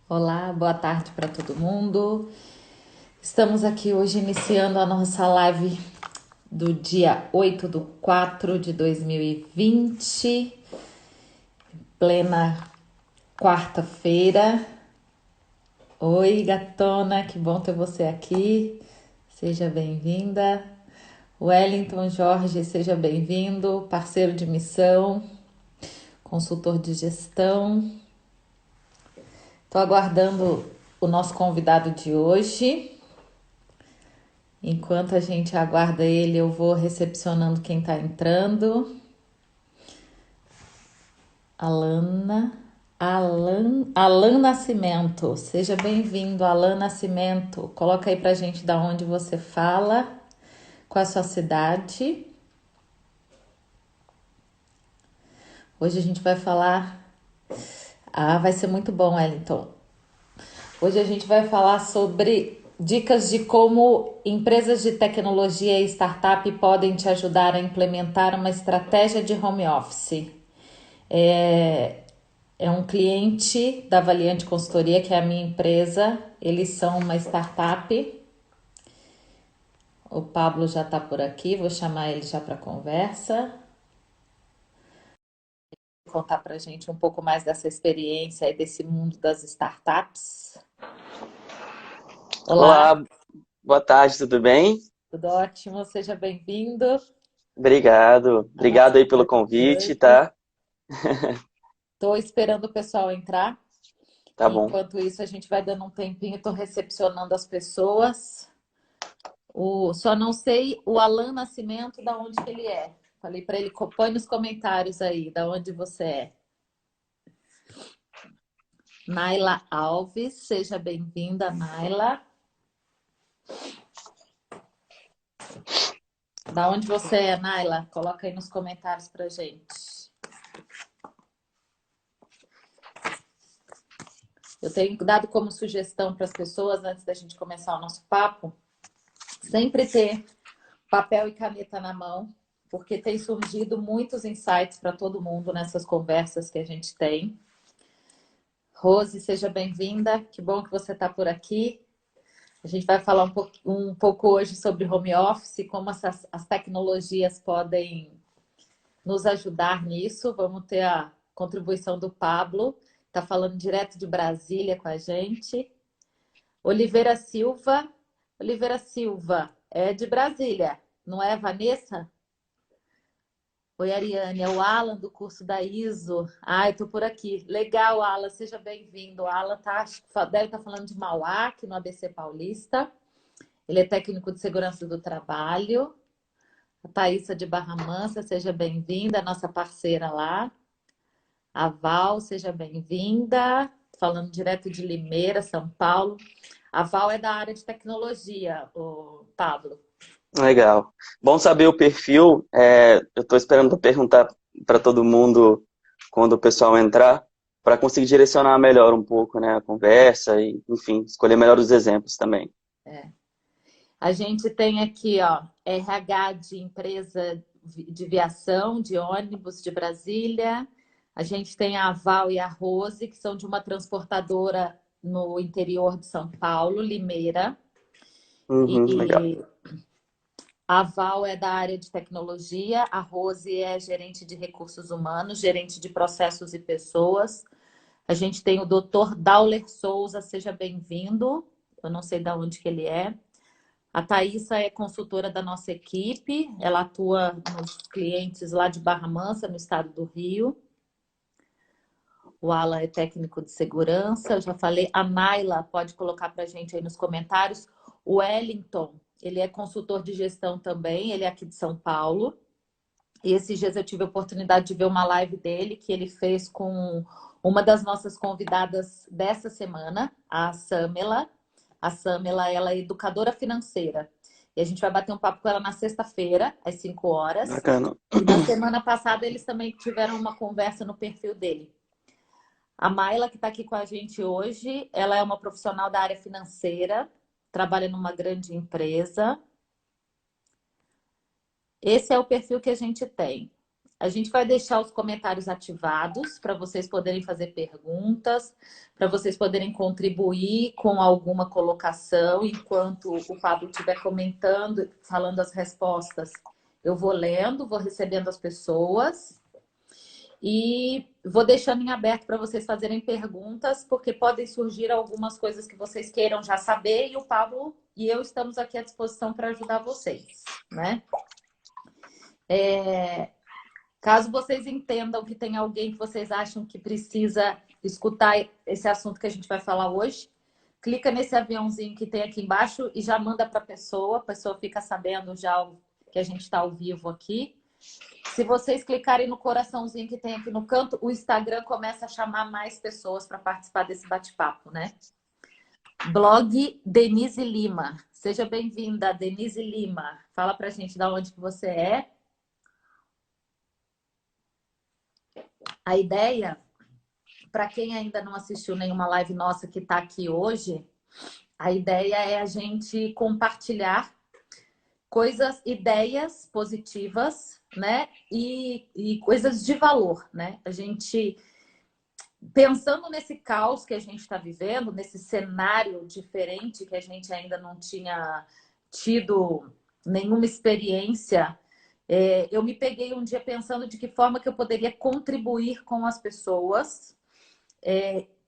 Olá, boa tarde para todo mundo. Estamos aqui hoje iniciando a nossa live do dia 8/4/2020, plena quarta-feira. Oi, gatona, que bom ter você aqui. Seja bem-vinda. Wellington Jorge, seja bem-vindo, parceiro de missão, consultor de gestão. Estou aguardando o nosso convidado de hoje. Enquanto a gente aguarda ele, eu vou recepcionando quem está entrando. Alan Nascimento, seja bem-vindo, Alan Nascimento. Coloca aí pra gente da onde você fala, qual a sua cidade. Hoje a gente vai falar. Ah, vai ser muito bom, Wellington. Hoje a gente vai falar sobre dicas de como empresas de tecnologia e startup podem te ajudar a implementar uma estratégia de home office. É, é um cliente da Valiante Consultoria, que é a minha empresa. Eles são uma startup. O Pablo já está por aqui, vou chamar ele já para conversa. Contar para a gente um pouco mais dessa experiência e desse mundo das startups. Olá, Olá, boa tarde, tudo bem? tudo ótimo, seja bem-vindo Obrigado, à nossa obrigado aí pelo conversa de convite, hoje. tá? Estou esperando o pessoal entrar. Tá bom. Enquanto isso, a gente vai dando um tempinho, estou recepcionando as pessoas. Só não sei o Alan Nascimento, da onde que ele é. Falei para ele, põe nos comentários aí, da onde você é. Naila Alves, seja bem-vinda, Naila. Da onde você é, Naila? Coloca aí nos comentários pra gente. Eu tenho dado como sugestão para as pessoas, antes da gente começar o nosso papo, sempre ter papel e caneta na mão, porque tem surgido muitos insights para todo mundo nessas conversas que a gente tem. Rose, seja bem-vinda. Que bom que você está por aqui. A gente vai falar um pouco hoje sobre home office, como as tecnologias podem nos ajudar nisso. Vamos ter a contribuição do Pablo, está falando direto de Brasília com a gente. Oliveira Silva. Oliveira Silva, é de Brasília, não é, Vanessa? Oi, Ariane, é o Alan do curso da ISO. Ah, eu tô por aqui. Legal, Alan, seja bem-vindo. O Alan deve estar falando de Mauá, aqui no ABC Paulista. Ele é técnico de segurança do trabalho. A Thaísa de Barra Mansa, seja bem-vinda, nossa parceira lá. A Val, seja bem-vinda. Falando direto de Limeira, São Paulo. A Val é da área de tecnologia, o Pablo. Legal. Bom saber o perfil. Eu estou esperando pra perguntar para todo mundo quando o pessoal entrar, para conseguir direcionar melhor um pouco, né, a conversa e, enfim, escolher melhor os exemplos também. É. A gente tem aqui, ó, RH de empresa de viação, de ônibus de Brasília. A gente tem a Val e a Rose, que são de uma transportadora no interior de São Paulo, Limeira. Uhum, legal. E a Val é da área de tecnologia, a Rose é gerente de recursos humanos, gerente de processos e pessoas. A gente tem o doutor Dauler Souza, seja bem-vindo. Eu não sei de onde que ele é. A Thaísa é consultora da nossa equipe, ela atua nos clientes lá de Barra Mansa, no estado do Rio. O Alan é técnico de segurança, eu já falei. A Naila pode colocar para a gente aí nos comentários. O Wellington, ele é consultor de gestão também, ele é aqui de São Paulo. E esses dias eu tive a oportunidade de ver uma live dele que ele fez com uma das nossas convidadas dessa semana, a Samela. A Samela, ela é educadora financeira. E a gente vai bater um papo com ela na sexta-feira, às 5 horas. Bacana. E na semana passada eles também tiveram uma conversa no perfil dele. A Maila, que está aqui com a gente hoje, ela é uma profissional da área financeira, trabalha numa grande empresa. Esse é o perfil que a gente tem. A gente vai deixar os comentários ativados para vocês poderem fazer perguntas, para vocês poderem contribuir com alguma colocação enquanto o Pablo estiver comentando, falando as respostas. Eu vou lendo, vou recebendo as pessoas e vou deixando em aberto para vocês fazerem perguntas, porque podem surgir algumas coisas que vocês queiram já saber e o Pablo e eu estamos aqui à disposição para ajudar vocês, né? Caso vocês entendam que tem alguém que vocês acham que precisa escutar esse assunto que a gente vai falar hoje, clica nesse aviãozinho que tem aqui embaixo e já manda para a pessoa fica sabendo já que a gente está ao vivo aqui. Se vocês clicarem no coraçãozinho que tem aqui no canto, o Instagram começa a chamar mais pessoas para participar desse bate-papo, né? Blog Denise Lima. Seja bem-vinda, Denise Lima. Fala pra gente de onde que você é. A ideia, para quem ainda não assistiu nenhuma live nossa que está aqui hoje, a ideia é a gente compartilhar coisas, ideias positivas, né? E coisas de valor, né? A gente, pensando nesse caos que a gente está vivendo, nesse cenário diferente que a gente ainda não tinha tido nenhuma experiência, eu me peguei um dia pensando de que forma que eu poderia contribuir com as pessoas,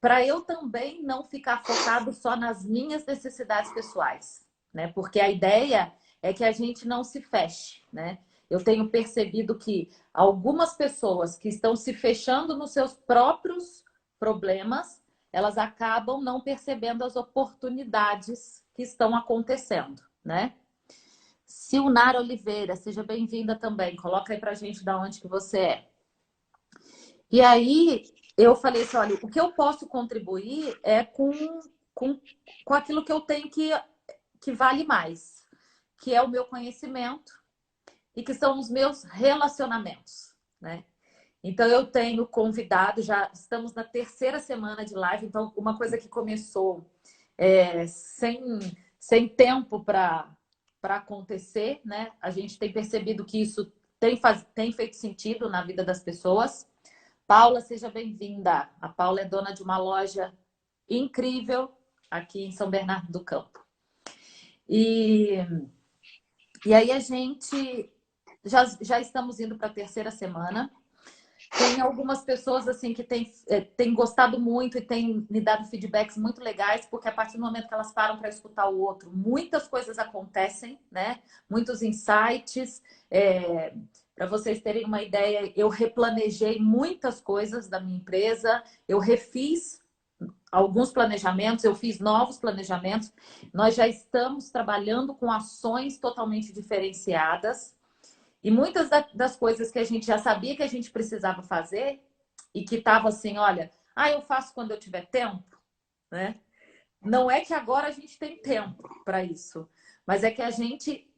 para eu também não ficar focado só nas minhas necessidades pessoais, né? Porque a ideia é que a gente não se feche, né? Eu tenho percebido que algumas pessoas que estão se fechando nos seus próprios problemas, elas acabam não percebendo as oportunidades que estão acontecendo, né? Silnara Oliveira, seja bem-vinda também. Coloca aí pra gente de onde que você é. E aí, eu falei assim, olha, o que eu posso contribuir é com aquilo que eu tenho que vale mais, que é o meu conhecimento e que são os meus relacionamentos, né? Então, eu tenho convidado, já estamos na terceira semana de live, então, uma coisa que começou sem tempo para acontecer, né? A gente tem percebido que isso tem feito sentido na vida das pessoas. Paula, seja bem-vinda. A Paula é dona de uma loja incrível aqui em São Bernardo do Campo. E aí a gente já estamos indo para a terceira semana. Tem algumas pessoas assim que têm gostado muito e têm me dado feedbacks muito legais, porque a partir do momento que elas param para escutar o outro, muitas coisas acontecem, né? Muitos insights. Para vocês terem uma ideia, eu replanejei muitas coisas da minha empresa, eu refiz alguns planejamentos, eu fiz novos planejamentos. Nós já estamos trabalhando com ações totalmente diferenciadas. E muitas das coisas que a gente já sabia que a gente precisava fazer e que estava assim, olha, eu faço quando eu tiver tempo, né? Não é que agora a gente tem tempo para isso, mas é que a gente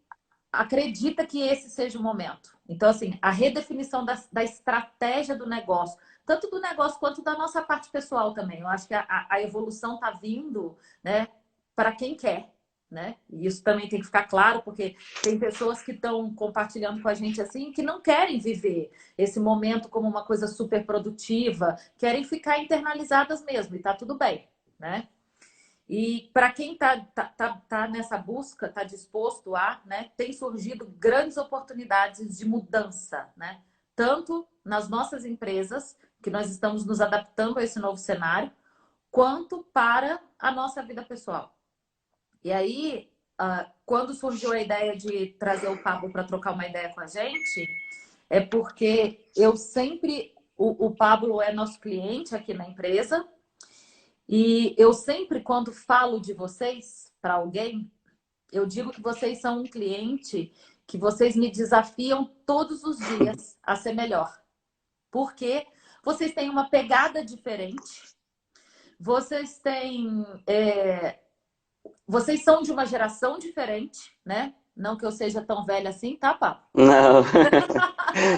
acredita que esse seja o momento. Então, assim, a redefinição da estratégia do negócio, tanto do negócio quanto da nossa parte pessoal também. Eu acho que a evolução está vindo, né, para quem quer. Né? E isso também tem que ficar claro, porque tem pessoas que estão compartilhando com a gente assim, que não querem viver esse momento como uma coisa super produtiva, querem ficar internalizadas mesmo, e tá tudo bem, né? E para quem tá nessa busca, tá disposto a, né, tem surgido grandes oportunidades de mudança, né? Tanto nas nossas empresas, que nós estamos nos adaptando a esse novo cenário, quanto para a nossa vida pessoal. E aí, quando surgiu a ideia de trazer o Pablo para trocar uma ideia com a gente, é porque eu sempre... O Pablo é nosso cliente aqui na empresa e eu sempre, quando falo de vocês para alguém, eu digo que vocês são um cliente que vocês me desafiam todos os dias a ser melhor. Porque vocês têm uma pegada diferente, vocês têm... Vocês são de uma geração diferente, né? Não que eu seja tão velha assim, tá, Pablo? Não,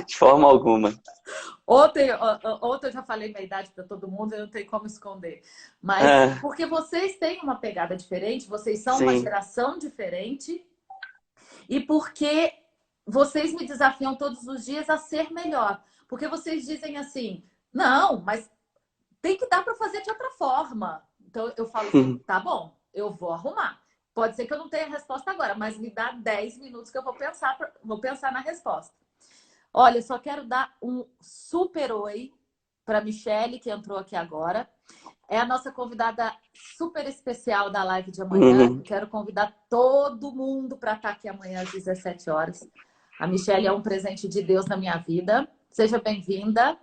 de forma alguma. Ontem eu já falei minha idade para todo mundo, eu não tenho como esconder. Mas porque vocês têm uma pegada diferente, vocês são uma Sim. geração diferente, e porque vocês me desafiam todos os dias a ser melhor. Porque vocês dizem assim, não, mas tem que dar para fazer de outra forma. Então eu falo assim, tá bom, eu vou arrumar. Pode ser que eu não tenha a resposta agora, mas me dá 10 minutos que eu vou pensar na resposta. Olha, eu só quero dar um super oi para a Michelle, que entrou aqui agora. É a nossa convidada super especial da live de amanhã. Quero convidar todo mundo para estar aqui amanhã às 17 horas. A Michelle é um presente de Deus na minha vida. Seja bem-vinda.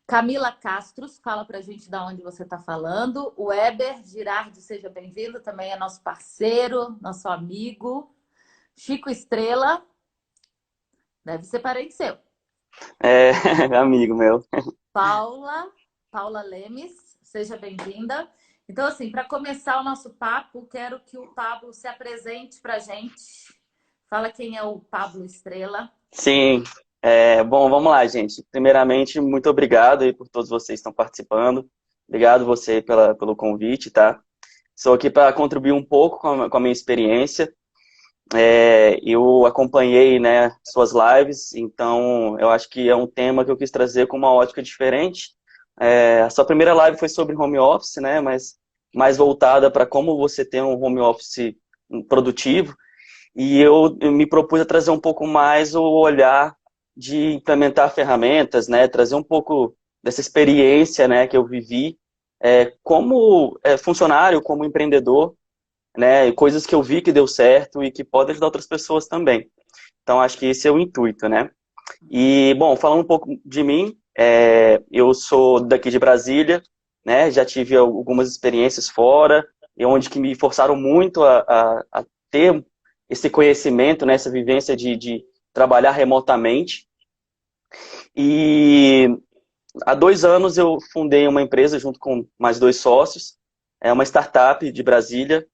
Camila Castros, fala pra gente de onde você está falando. O Weber Girardi, seja bem-vindo, também é nosso parceiro, nosso amigo. Chico Estrela, deve ser parente seu. É, amigo meu. Paula Lemes, seja bem-vinda. Então, assim, para começar o nosso papo, quero que o Pablo se apresente pra gente. Fala quem é o Pablo Estrela. Sim. Bom, vamos lá, gente. Primeiramente, muito obrigado aí por todos vocês que estão participando. Obrigado você pelo convite, tá? Sou aqui para contribuir um pouco com a minha experiência. Eu acompanhei, né, suas lives, então eu acho que é um tema que eu quis trazer com uma ótica diferente. A sua primeira live foi sobre home office, né, mas mais voltada para como você ter um home office produtivo. E eu me propus a trazer um pouco mais o olhar de implementar ferramentas, né, trazer um pouco dessa experiência, né, que eu vivi como funcionário, como empreendedor, né, coisas que eu vi que deu certo e que podem ajudar outras pessoas também. Então, acho que esse é o intuito, né? E, bom, falando um pouco de mim, eu sou daqui de Brasília, né, já tive algumas experiências fora, e onde que me forçaram muito a ter esse conhecimento, né, essa vivência de trabalhar remotamente. E há 2 anos eu fundei uma empresa junto com mais 2 sócios, uma startup de Brasília,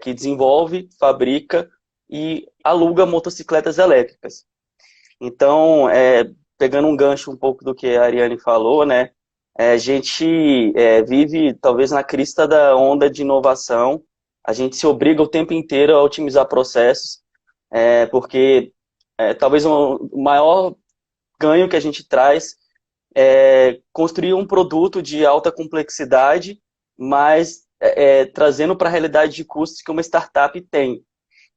que desenvolve, fabrica e aluga motocicletas elétricas. Então, pegando um gancho um pouco do que a Ariane falou, né, a gente vive talvez na crista da onda de inovação, a gente se obriga o tempo inteiro a otimizar processos, porque talvez o maior ganho que a gente traz é construir um produto de alta complexidade, mas trazendo para a realidade de custos que uma startup tem.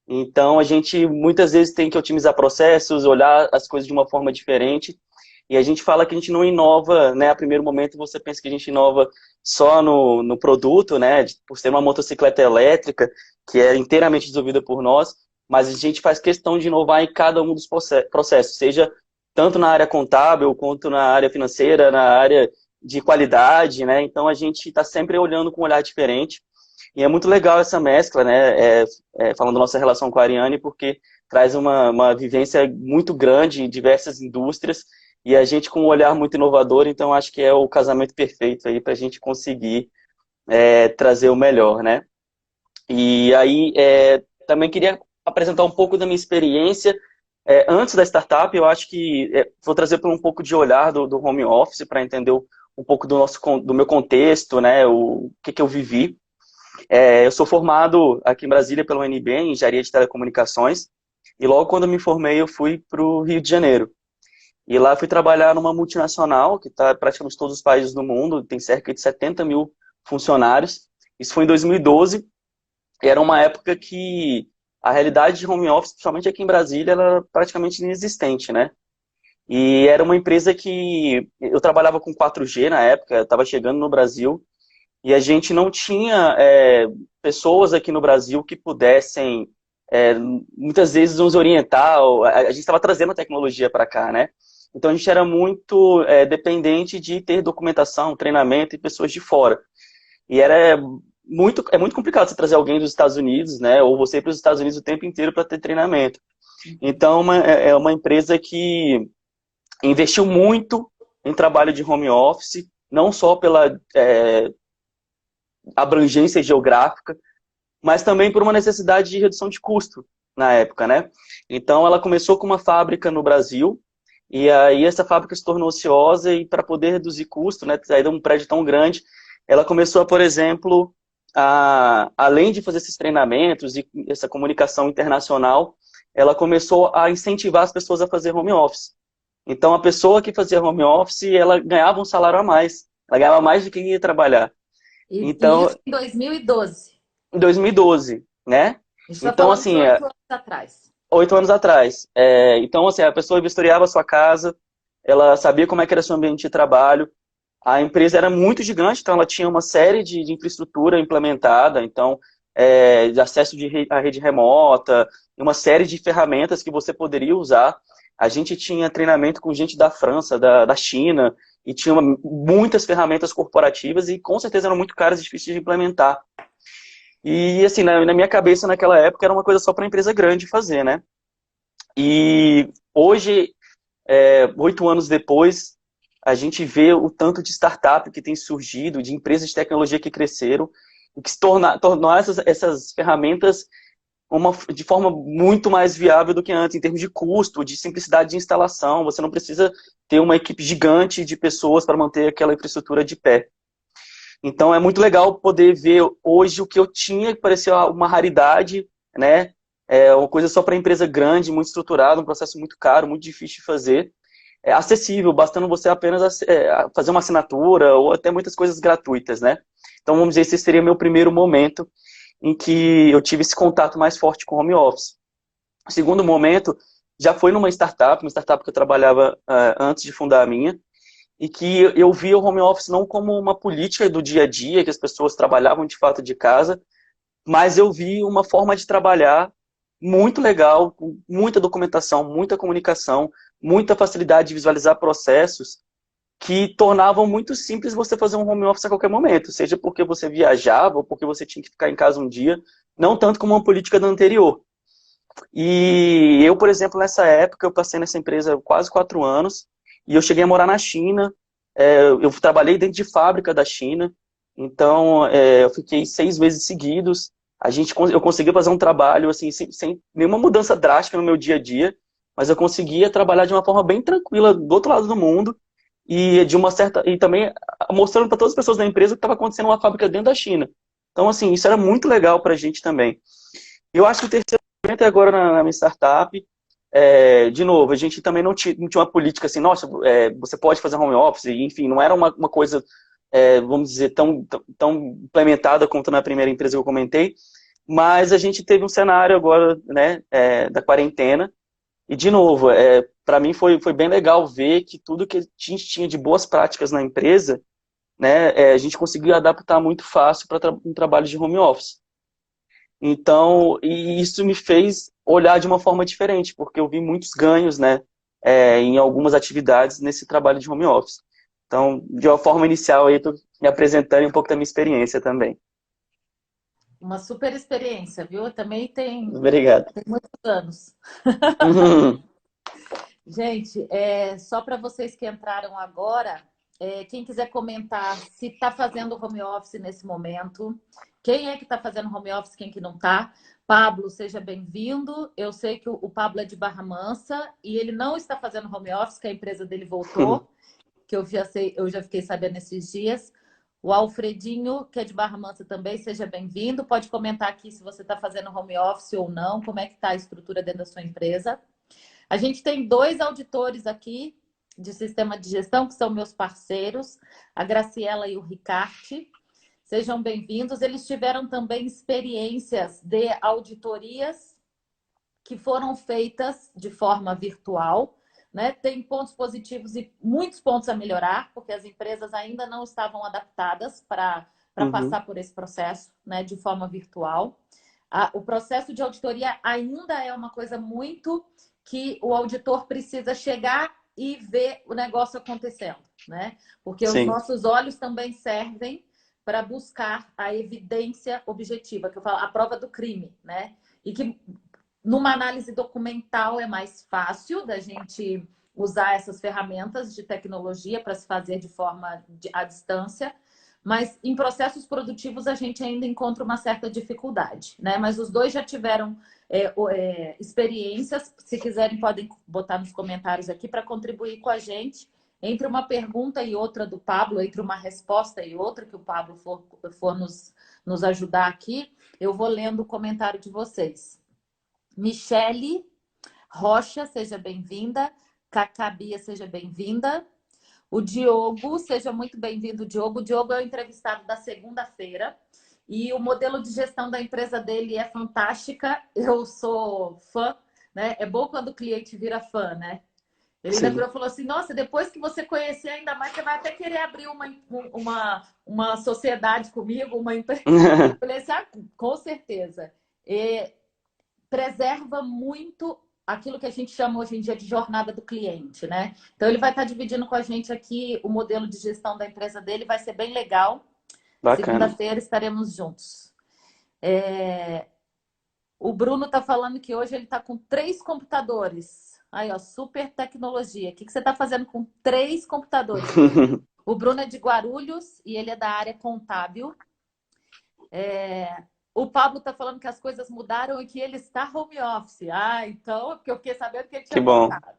Então, a gente muitas vezes tem que otimizar processos, olhar as coisas de uma forma diferente, e a gente fala que a gente não inova, né? A primeiro momento você pensa que a gente inova só no produto, né? Por ser uma motocicleta elétrica, que é inteiramente desenvolvida por nós, mas a gente faz questão de inovar em cada um dos processos, seja tanto na área contábil, quanto na área financeira, na área de qualidade, né? Então, a gente está sempre olhando com um olhar diferente. E é muito legal essa mescla, né? Falando da nossa relação com a Ariane, porque traz uma vivência muito grande em diversas indústrias e a gente com um olhar muito inovador, então acho que é o casamento perfeito aí para a gente conseguir trazer o melhor, né? E aí também queria apresentar um pouco da minha experiência antes da startup. Eu acho que vou trazer para um pouco de olhar do home office para entender um pouco do meu contexto, né? O que eu vivi. Eu sou formado aqui em Brasília pela UNB, em Engenharia de Telecomunicações, e logo quando eu me formei eu fui para o Rio de Janeiro. E lá fui trabalhar numa multinacional, que está praticamente em todos os países do mundo, tem cerca de 70 mil funcionários. Isso foi em 2012, e era uma época que a realidade de home office, principalmente aqui em Brasília, era praticamente inexistente, né? E era uma empresa que eu trabalhava com 4G na época, estava chegando no Brasil, e a gente não tinha pessoas aqui no Brasil que pudessem, muitas vezes, nos orientar. A gente estava trazendo a tecnologia para cá, né? Então a gente era muito dependente de ter documentação, treinamento e pessoas de fora. E é muito complicado você trazer alguém dos Estados Unidos, né? Ou você ir para os Estados Unidos o tempo inteiro para ter treinamento. Então é uma empresa que investiu muito em trabalho de home office, não só pela abrangência geográfica, mas também por uma necessidade de redução de custo na época, né? Então ela começou com uma fábrica no Brasil, e aí essa fábrica se tornou ociosa, e para poder reduzir custo, né, sair de um prédio tão grande, ela começou, por exemplo, além de fazer esses treinamentos e essa comunicação internacional, ela começou a incentivar as pessoas a fazer home office. Então, a pessoa que fazia home office, ela ganhava um salário a mais. Ela ganhava mais de quem ia trabalhar. E Então, isso em 2012. em 2012, né? A gente está Então, falando de assim, 8 anos atrás. 8 anos atrás. Então, assim, a pessoa vistoriava a sua casa, ela sabia como é que era seu ambiente de trabalho. A empresa era muito gigante, então ela tinha uma série de infraestrutura implementada, então, de acesso à rede remota, uma série de ferramentas que você poderia usar. A gente tinha treinamento com gente da França, da China, e tinha muitas ferramentas corporativas e com certeza eram muito caras e difíceis de implementar. E assim, na minha cabeça naquela época era uma coisa só para empresa grande fazer, né? E hoje, 8 anos depois, a gente vê o tanto de startup que tem surgido, de empresas de tecnologia que cresceram, e que tornou essas ferramentas de forma muito mais viável do que antes, em termos de custo, de simplicidade de instalação. Você não precisa ter uma equipe gigante de pessoas para manter aquela infraestrutura de pé. Então é muito legal poder ver hoje o que eu tinha, que parecia uma raridade, né? Uma coisa só para empresa grande, muito estruturada, um processo muito caro, muito difícil de fazer. É acessível, bastando você apenas fazer uma assinatura ou até muitas coisas gratuitas, né? Então vamos dizer, esse seria meu primeiro momento em que eu tive esse contato mais forte com home office. O segundo momento já foi numa startup, uma startup que eu trabalhava antes de fundar a minha, e que eu via o home office não como uma política do dia a dia, que as pessoas trabalhavam de fato de casa, mas eu vi uma forma de trabalhar muito legal, com muita documentação, muita comunicação, muita facilidade de visualizar processos que tornavam muito simples você fazer um home office a qualquer momento, seja porque você viajava ou porque você tinha que ficar em casa um dia, não tanto como uma política da anterior. E eu, por exemplo, nessa época, eu passei nessa empresa quase 4 anos, e eu cheguei a morar na China, eu trabalhei dentro de fábrica da China, então eu fiquei 6 meses seguidos, eu consegui fazer um trabalho assim, sem nenhuma mudança drástica no meu dia a dia, mas eu conseguia trabalhar de uma forma bem tranquila do outro lado do mundo, e também mostrando para todas as pessoas da empresa o que estava acontecendo numa fábrica dentro da China. Então, assim, isso era muito legal para a gente também. Eu acho que o terceiro momento é agora na minha startup. De novo, a gente também não tinha uma política assim, nossa, você pode fazer home office, enfim, não era uma coisa, vamos dizer, tão implementada quanto na primeira empresa que eu comentei, mas a gente teve um cenário agora, né, da quarentena, e de novo, para mim foi bem legal ver que tudo que a gente tinha de boas práticas na empresa, né, a gente conseguiu adaptar muito fácil para um trabalho de home office. Então, e isso me fez olhar de uma forma diferente, porque eu vi muitos ganhos, né, em algumas atividades nesse trabalho de home office. Então, de uma forma inicial, aí, estou me apresentando um pouco da minha experiência também. Uma super experiência, viu? Também Obrigado. tem muitos anos. Uhum. Gente, só para vocês que entraram agora, quem quiser comentar se está fazendo home office nesse momento, quem é que está fazendo home office, quem que não está. Pablo, seja bem-vindo. Eu sei que o Pablo é de Barra Mansa e ele não está fazendo home office, que a empresa dele voltou, que eu já fiquei sabendo esses dias. O Alfredinho, que é de Barra Mansa também, seja bem-vindo. Pode comentar aqui se você está fazendo home office ou não, como é que está a estrutura dentro da sua empresa. A gente tem 2 auditores aqui de sistema de gestão, que são meus parceiros, a Graciela e o Ricarte. Sejam bem-vindos. Eles tiveram também experiências de auditorias que foram feitas de forma virtual, né? Tem pontos positivos e muitos pontos a melhorar, porque as empresas ainda não estavam adaptadas para Uhum. passar por esse processo, né, de forma virtual. O processo de auditoria ainda é uma coisa muito que o auditor precisa chegar e ver o negócio acontecendo, né? Porque os Sim, nossos olhos também servem para buscar a evidência objetiva, que eu falo, a prova do crime, né? E que numa análise documental é mais fácil da gente usar essas ferramentas de tecnologia para se fazer de forma à distância, mas em processos produtivos a gente ainda encontra uma certa dificuldade, né? Mas os dois já tiveram experiências. Se quiserem, podem botar nos comentários aqui para contribuir com a gente. Entre uma pergunta e outra do Pablo, entre uma resposta e outra, que o Pablo for nos ajudar aqui, eu vou lendo o comentário de vocês. Michele Rocha, seja bem-vinda. Cacá Bia, seja bem-vinda. O Diogo, seja muito bem-vindo, Diogo. O Diogo é o entrevistado da segunda-feira e o modelo de gestão da empresa dele é fantástica. Eu sou fã, né? É bom quando o cliente vira fã, né? Ele ainda Sim. virou e falou assim: Nossa, depois que você conhecer, ainda mais, você vai até querer abrir uma sociedade comigo, uma empresa. Eu falei assim: com certeza. E preserva muito aquilo que a gente chama hoje em dia de jornada do cliente, né? Então, ele vai estar dividindo com a gente aqui o modelo de gestão da empresa dele, vai ser bem legal. Bacana. Segunda-feira estaremos juntos. O Bruno está falando que hoje ele está com 3 computadores. Aí, ó, super tecnologia. O que você está fazendo com 3 computadores? O Bruno é de Guarulhos e ele é da área contábil. O Pablo está falando que as coisas mudaram e que ele está home office. Então, porque eu fiquei sabendo que ele Que tinha bom. voltado.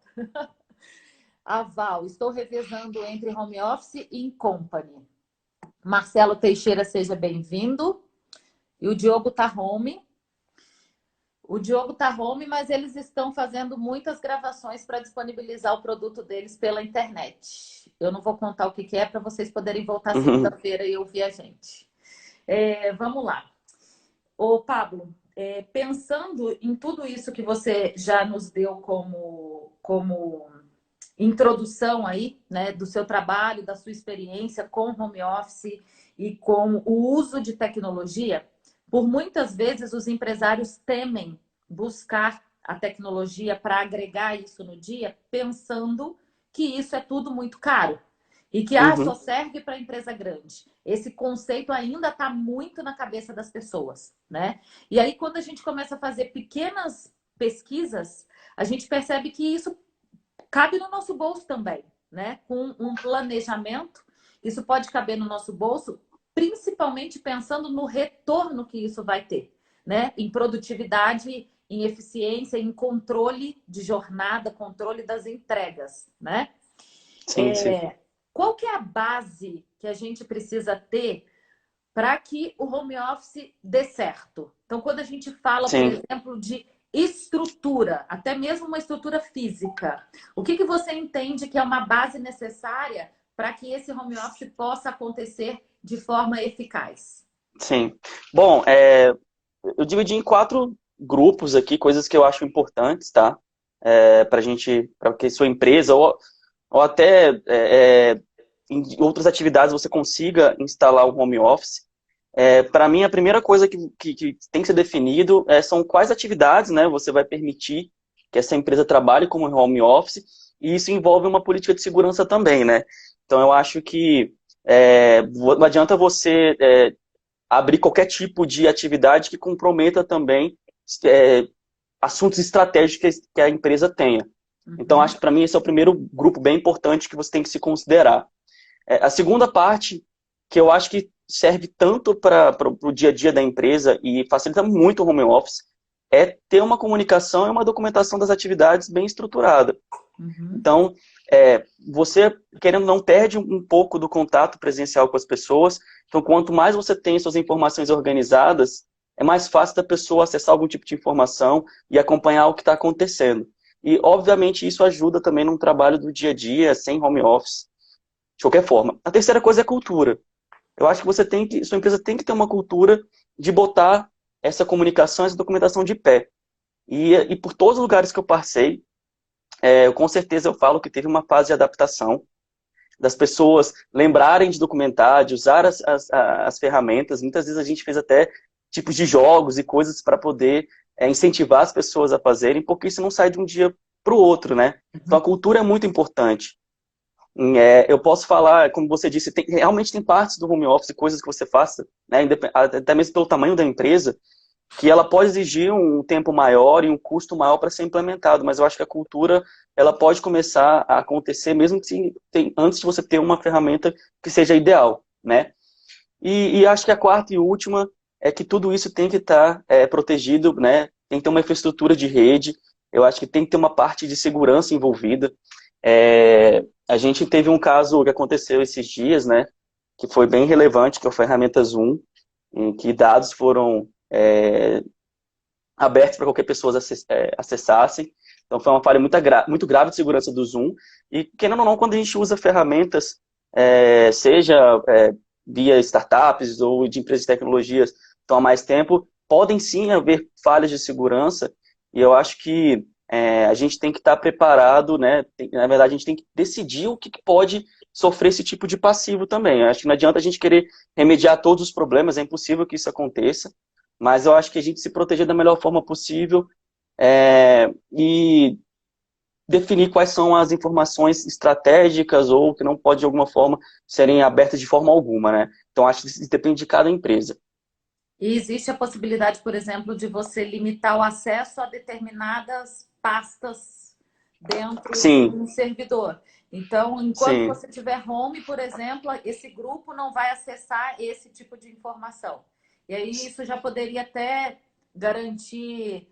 A Val, estou revezando entre home office e in company. Marcelo Teixeira, seja bem-vindo. E o Diogo está home. O Diogo está home, mas eles estão fazendo muitas gravações para disponibilizar o produto deles pela internet. Eu não vou contar o que é para vocês poderem voltar segunda-feira e ouvir a gente. Vamos lá. Ô, Pablo, pensando em tudo isso que você já nos deu como introdução aí, né, do seu trabalho, da sua experiência com home office e com o uso de tecnologia, por muitas vezes os empresários temem buscar a tecnologia para agregar isso no dia, pensando que isso é tudo muito caro e que só Uhum. serve para empresa grande. Esse conceito ainda está muito na cabeça das pessoas, né? E aí, quando a gente começa a fazer pequenas pesquisas, a gente percebe que isso cabe no nosso bolso também, né? Com um planejamento, isso pode caber no nosso bolso, principalmente pensando no retorno que isso vai ter, né? Em produtividade, em eficiência, em controle de jornada, controle das entregas, né? Sim, sim. Qual que é a base que a gente precisa ter para que o home office dê certo? Então, quando a gente fala, por Sim. exemplo, de estrutura, até mesmo uma estrutura física, o que você entende que é uma base necessária para que esse home office possa acontecer de forma eficaz? Sim. Bom, eu dividi em 4 grupos aqui, coisas que eu acho importantes, tá? Para que sua empresa ou até em outras atividades você consiga instalar o home office. Para mim, a primeira coisa que tem que ser definido são quais atividades, né, você vai permitir que essa empresa trabalhe como home office, e isso envolve uma política de segurança também, né? Então, eu acho que não adianta você abrir qualquer tipo de atividade que comprometa também é, assuntos estratégicos que a empresa tenha. Então, Uhum. acho que para mim esse é o primeiro grupo bem importante que você tem que se considerar. A segunda parte, que eu acho que serve tanto para o dia a dia da empresa e facilita muito o home office, é ter uma comunicação e uma documentação das atividades bem estruturada. Uhum. Então, você, querendo ou não, perde um pouco do contato presencial com as pessoas. Então, quanto mais você tem suas informações organizadas, é mais fácil da pessoa acessar algum tipo de informação e acompanhar o que está acontecendo. E, obviamente, isso ajuda também no trabalho do dia a dia, sem home office, de qualquer forma. A terceira coisa é cultura. Eu acho que sua empresa tem que ter uma cultura de botar essa comunicação, essa documentação de pé. E por todos os lugares que eu passei, com certeza eu falo que teve uma fase de adaptação das pessoas lembrarem de documentar, de usar as ferramentas. Muitas vezes a gente fez até tipos de jogos e coisas para poder incentivar as pessoas a fazerem, porque isso não sai de um dia para o outro, né? Então a cultura é muito importante. Eu posso falar, como você disse, realmente tem partes do home office, coisas que você faça, né, até mesmo pelo tamanho da empresa, que ela pode exigir um tempo maior e um custo maior para ser implementado, mas eu acho que a cultura ela pode começar a acontecer mesmo antes de você ter uma ferramenta que seja ideal, né? E acho que a quarta e última é que tudo isso tem que estar protegido, né? Tem que ter uma infraestrutura de rede, eu acho que tem que ter uma parte de segurança envolvida. A gente teve um caso que aconteceu esses dias, né? Que foi bem relevante, que é a ferramenta Zoom, em que dados foram abertos para qualquer pessoa acessassem. Então foi uma falha muito grave de segurança do Zoom. E, querendo ou não, quando a gente usa ferramentas, seja via startups ou de empresas de tecnologias que estão há mais tempo, podem sim haver falhas de segurança. E eu acho que a gente tem que estar preparado, né? Na verdade, a gente tem que decidir o que pode sofrer esse tipo de passivo também. Eu acho que não adianta a gente querer remediar todos os problemas, é impossível que isso aconteça, mas eu acho que a gente se proteger da melhor forma possível e definir quais são as informações estratégicas ou que não pode, de alguma forma, serem abertas de forma alguma, né? Então, acho que isso depende de cada empresa. E existe a possibilidade, por exemplo, de você limitar o acesso a determinadas pastas dentro de Sim, um servidor. Então, enquanto sim. você tiver home, por exemplo, esse grupo não vai acessar esse tipo de informação. E aí isso já poderia até garantir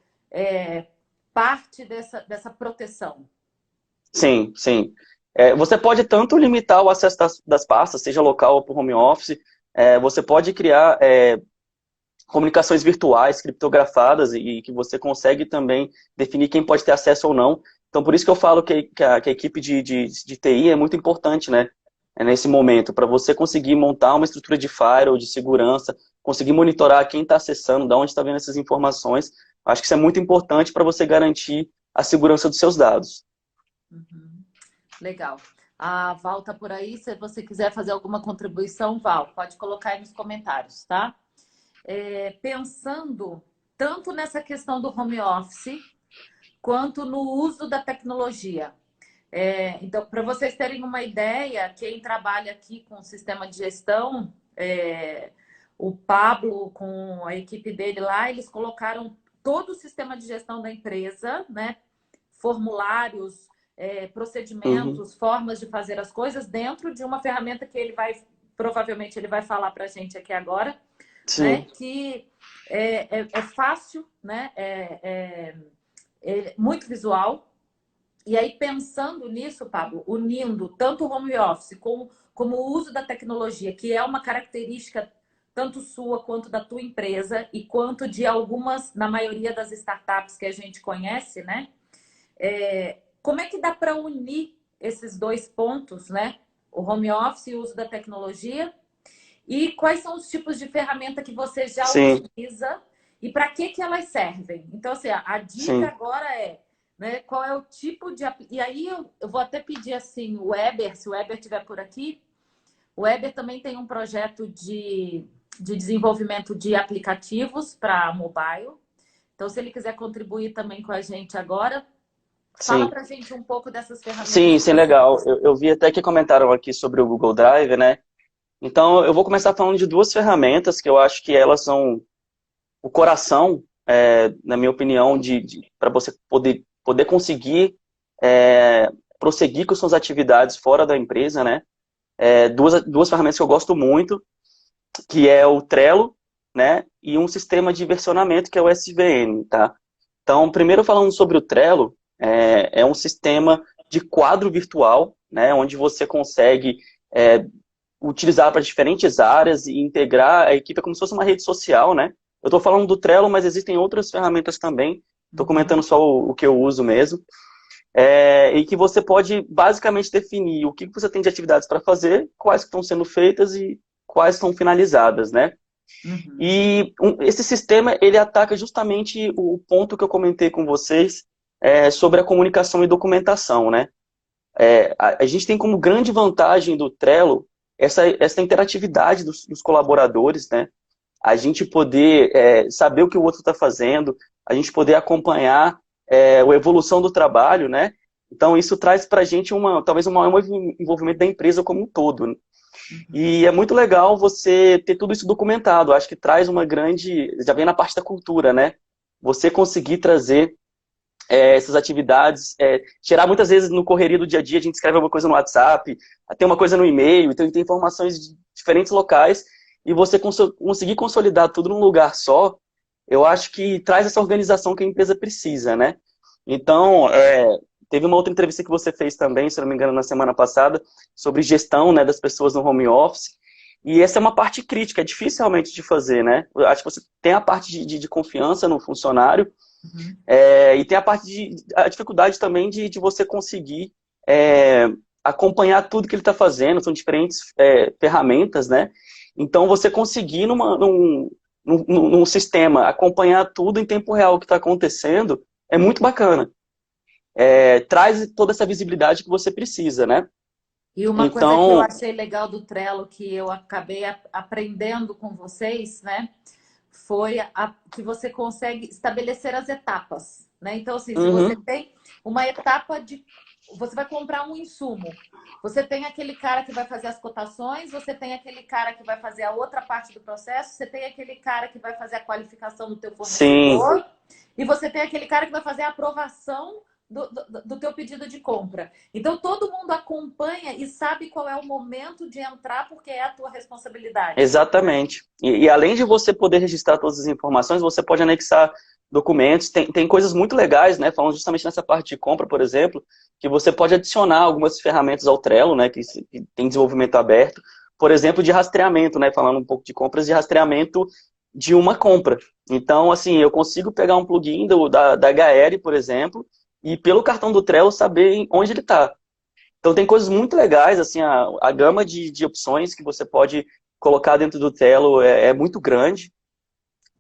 parte dessa proteção. Sim, sim. Você pode tanto limitar o acesso das pastas, seja local ou por home office, você pode criar comunicações virtuais, criptografadas, e que você consegue também definir quem pode ter acesso ou não. Então, por isso que eu falo que a equipe de TI é muito importante, né? Nesse momento, para você conseguir montar uma estrutura de firewall, de segurança, conseguir monitorar quem está acessando, de onde está vendo essas informações. Acho que isso é muito importante para você garantir a segurança dos seus dados. Uhum. Legal. A Val tá por aí. Se você quiser fazer alguma contribuição, Val, pode colocar aí nos comentários, tá? Pensando tanto nessa questão do home office quanto no uso da tecnologia. Então, para vocês terem uma ideia, quem trabalha aqui com o sistema de gestão, o Pablo com a equipe dele lá, eles colocaram todo o sistema de gestão da empresa, né? Formulários, Uhum. procedimentos, formas de fazer as coisas dentro de uma ferramenta que provavelmente ele vai falar para a gente aqui agora, né? Sim, Que é fácil, né? Muito visual. E aí, pensando nisso, Pablo, unindo tanto o home office como o uso da tecnologia, que é uma característica tanto sua quanto da tua empresa e quanto de algumas, na maioria das startups que a gente conhece, né? Como é que dá para unir esses dois pontos, né? O home office e o uso da tecnologia? E quais são os tipos de ferramenta que você já sim, utiliza e para que elas servem? Então, assim, a dica sim. agora né, qual é o tipo de... E aí eu vou até pedir, assim, o Weber, se o Weber estiver por aqui, o Weber também tem um projeto de desenvolvimento de aplicativos para mobile. Então, se ele quiser contribuir também com a gente agora, fala Sim. para a gente um pouco dessas ferramentas Sim, que sim, você legal. usa. Eu vi até que comentaram aqui sobre o Google Drive, né? Então, eu vou começar falando de duas ferramentas que eu acho que elas são o coração, na minha opinião, para você poder conseguir prosseguir com suas atividades fora da empresa, né? Duas ferramentas que eu gosto muito, que é o Trello, né? E um sistema de versionamento que é o SVN, tá? Então, primeiro falando sobre o Trello, é um sistema de quadro virtual, né? Onde você consegue utilizar para diferentes áreas e integrar a equipe como se fosse uma rede social, né? Eu estou falando do Trello, mas existem outras ferramentas também. Estou Uhum. comentando só o que eu uso mesmo. E que você pode basicamente definir o que você tem de atividades para fazer, quais estão sendo feitas e quais estão finalizadas, né? Uhum. E esse sistema, ele ataca justamente o ponto que eu comentei com vocês sobre a comunicação e documentação, né? A gente tem como grande vantagem do Trello essa interatividade dos colaboradores, né? A gente poder saber o que o outro está fazendo, a gente poder acompanhar a evolução do trabalho, né? Então, isso traz para a gente talvez um maior envolvimento da empresa como um todo, né? Uhum. E é muito legal você ter tudo isso documentado. Acho que traz uma grande... Já vem na parte da cultura, né? Você conseguir trazer essas atividades, tirar muitas vezes no correria do dia a dia, a gente escreve alguma coisa no WhatsApp, tem uma coisa no e-mail, então tem informações de diferentes locais, e você conseguir consolidar tudo num lugar só, eu acho que traz essa organização que a empresa precisa, né? Então, teve uma outra entrevista que você fez também, se não me engano, na semana passada, sobre gestão, né, das pessoas no home office, e essa é uma parte crítica, é difícil realmente de fazer, né? Eu acho que você tem a parte de confiança no funcionário, Uhum. E tem a dificuldade também de você conseguir acompanhar tudo que ele está fazendo, são diferentes ferramentas, né? Então, você conseguir num sistema acompanhar tudo em tempo real o que está acontecendo é muito bacana. Traz toda essa visibilidade que você precisa, né? E uma coisa que eu Então, achei legal do Trello, que eu acabei aprendendo com vocês, né? Foi que você consegue estabelecer as etapas, né? Então, assim, se você uhum, tem uma etapa de... Você vai comprar um insumo. Você tem aquele cara que vai fazer as cotações, você tem aquele cara que vai fazer a outra parte do processo, você tem aquele cara que vai fazer a qualificação do teu sim, fornecedor e você tem aquele cara que vai fazer a aprovação do teu pedido de compra. Então, todo mundo acompanha e sabe qual é o momento de entrar, porque é a tua responsabilidade. exatamente. E além de você poder registrar todas as informações, você pode anexar documentos. Tem coisas muito legais, né? Falando justamente nessa parte de compra, por exemplo, que você pode adicionar algumas ferramentas ao Trello, né? Que tem desenvolvimento aberto. Por exemplo, de rastreamento, né? Falando um pouco de compras, de rastreamento de uma compra. Então, assim, eu consigo pegar um plugin da HL, por exemplo, e pelo cartão do Trello saber onde ele está. Então tem coisas muito legais, assim, a gama de opções que você pode colocar dentro do Trello é muito grande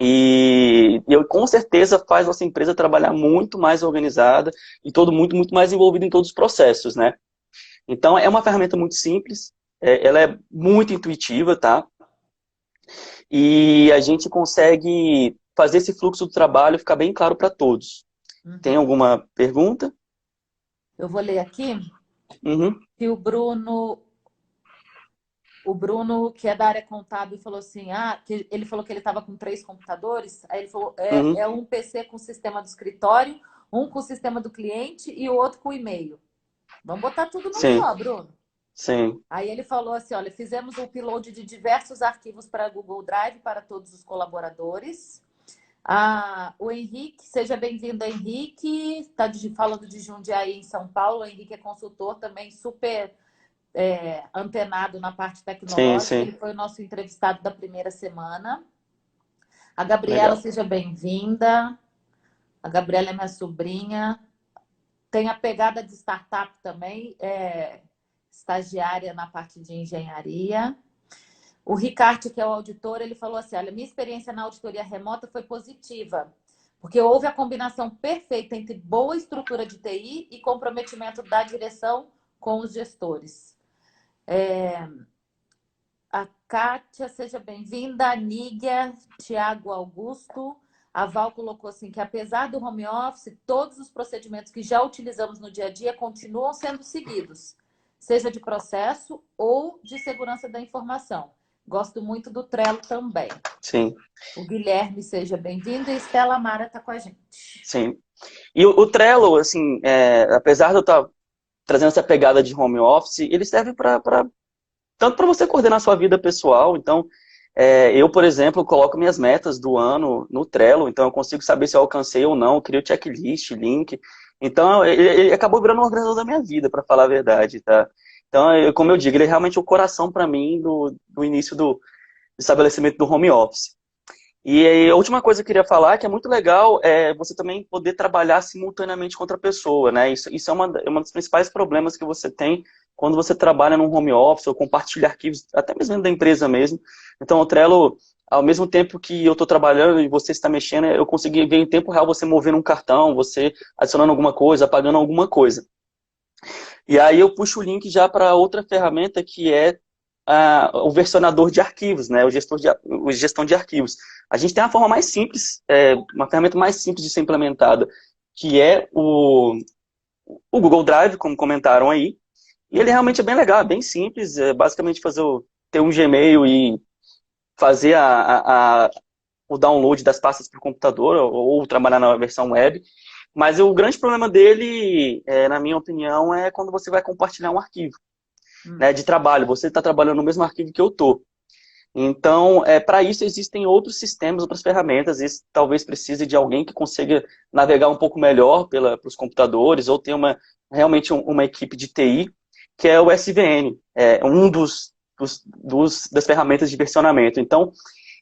e eu com certeza faz nossa empresa trabalhar muito mais organizada e muito mais envolvido em todos os processos, né? Então é uma ferramenta muito simples, ela é muito intuitiva, tá? E a gente consegue fazer esse fluxo do trabalho ficar bem claro para todos. Tem Uhum. alguma pergunta? Eu vou ler aqui Uhum, que o Bruno, que é da área contábil, falou assim, que ele falou que ele estava com 3 computadores, aí ele falou, uhum, é um PC com o sistema do escritório, um com o sistema do cliente e o outro com e-mail. Vamos botar tudo num sim, só, Bruno. sim, Aí ele falou assim, olha, fizemos o upload de diversos arquivos para Google Drive para todos os colaboradores. O Henrique, seja bem-vindo, Henrique. Está falando de Jundiaí, em São Paulo. O Henrique é consultor também, super antenado na parte sim, tecnológica. Ele sim, foi o nosso entrevistado da primeira semana. A Gabriela, legal. seja bem-vinda. A Gabriela é minha sobrinha. Tem a pegada de startup também, estagiária na parte de engenharia. O Ricardo, que é o auditor, ele falou assim, olha, minha experiência na auditoria remota foi positiva, porque houve a combinação perfeita entre boa estrutura de TI e comprometimento da direção com os gestores. A Kátia, seja bem-vinda. A Nígia, Tiago Augusto. A Val colocou assim que, apesar do home office, todos os procedimentos que já utilizamos no dia a dia continuam sendo seguidos, seja de processo ou de segurança da informação. Gosto muito do Trello também. Sim, O Guilherme, seja bem-vindo. E Estela Mara está com a gente. sim. E o Trello, assim, apesar de eu estar trazendo essa pegada de home office, ele serve tanto para você coordenar sua vida pessoal. Então, eu, por exemplo, coloco minhas metas do ano no Trello, então eu consigo saber se eu alcancei ou não, crio checklist, link. Então, ele acabou virando um organizador da minha vida, para falar a verdade, tá? Então, como eu digo, ele é realmente o coração para mim do início do estabelecimento do home office. E aí, a última coisa que eu queria falar, que é muito legal, é você também poder trabalhar simultaneamente com outra pessoa, né? Isso é uma dos principais problemas que você tem quando você trabalha num home office ou compartilha arquivos, até mesmo dentro da empresa mesmo. Então, o Trello, ao mesmo tempo que eu estou trabalhando e você está mexendo, eu consegui ver em tempo real você movendo um cartão, você adicionando alguma coisa, apagando alguma coisa. E aí eu puxo o link já para outra ferramenta que é o versionador de arquivos, né? O gestão de arquivos. A gente tem uma forma mais simples, uma ferramenta mais simples de ser implementada, que é o Google Drive, como comentaram aí. E ele realmente é bem legal, é bem simples, é basicamente ter um Gmail e fazer o download das pastas para o computador ou trabalhar na versão web. Mas o grande problema dele, na minha opinião, é quando você vai compartilhar um arquivo, né, de trabalho. Você está trabalhando no mesmo arquivo que eu estou. Então, para isso existem outros sistemas, outras ferramentas. Esse talvez precise de alguém que consiga navegar um pouco melhor pelos computadores ou ter realmente uma equipe de TI, que é o SVN, das ferramentas de versionamento. Então,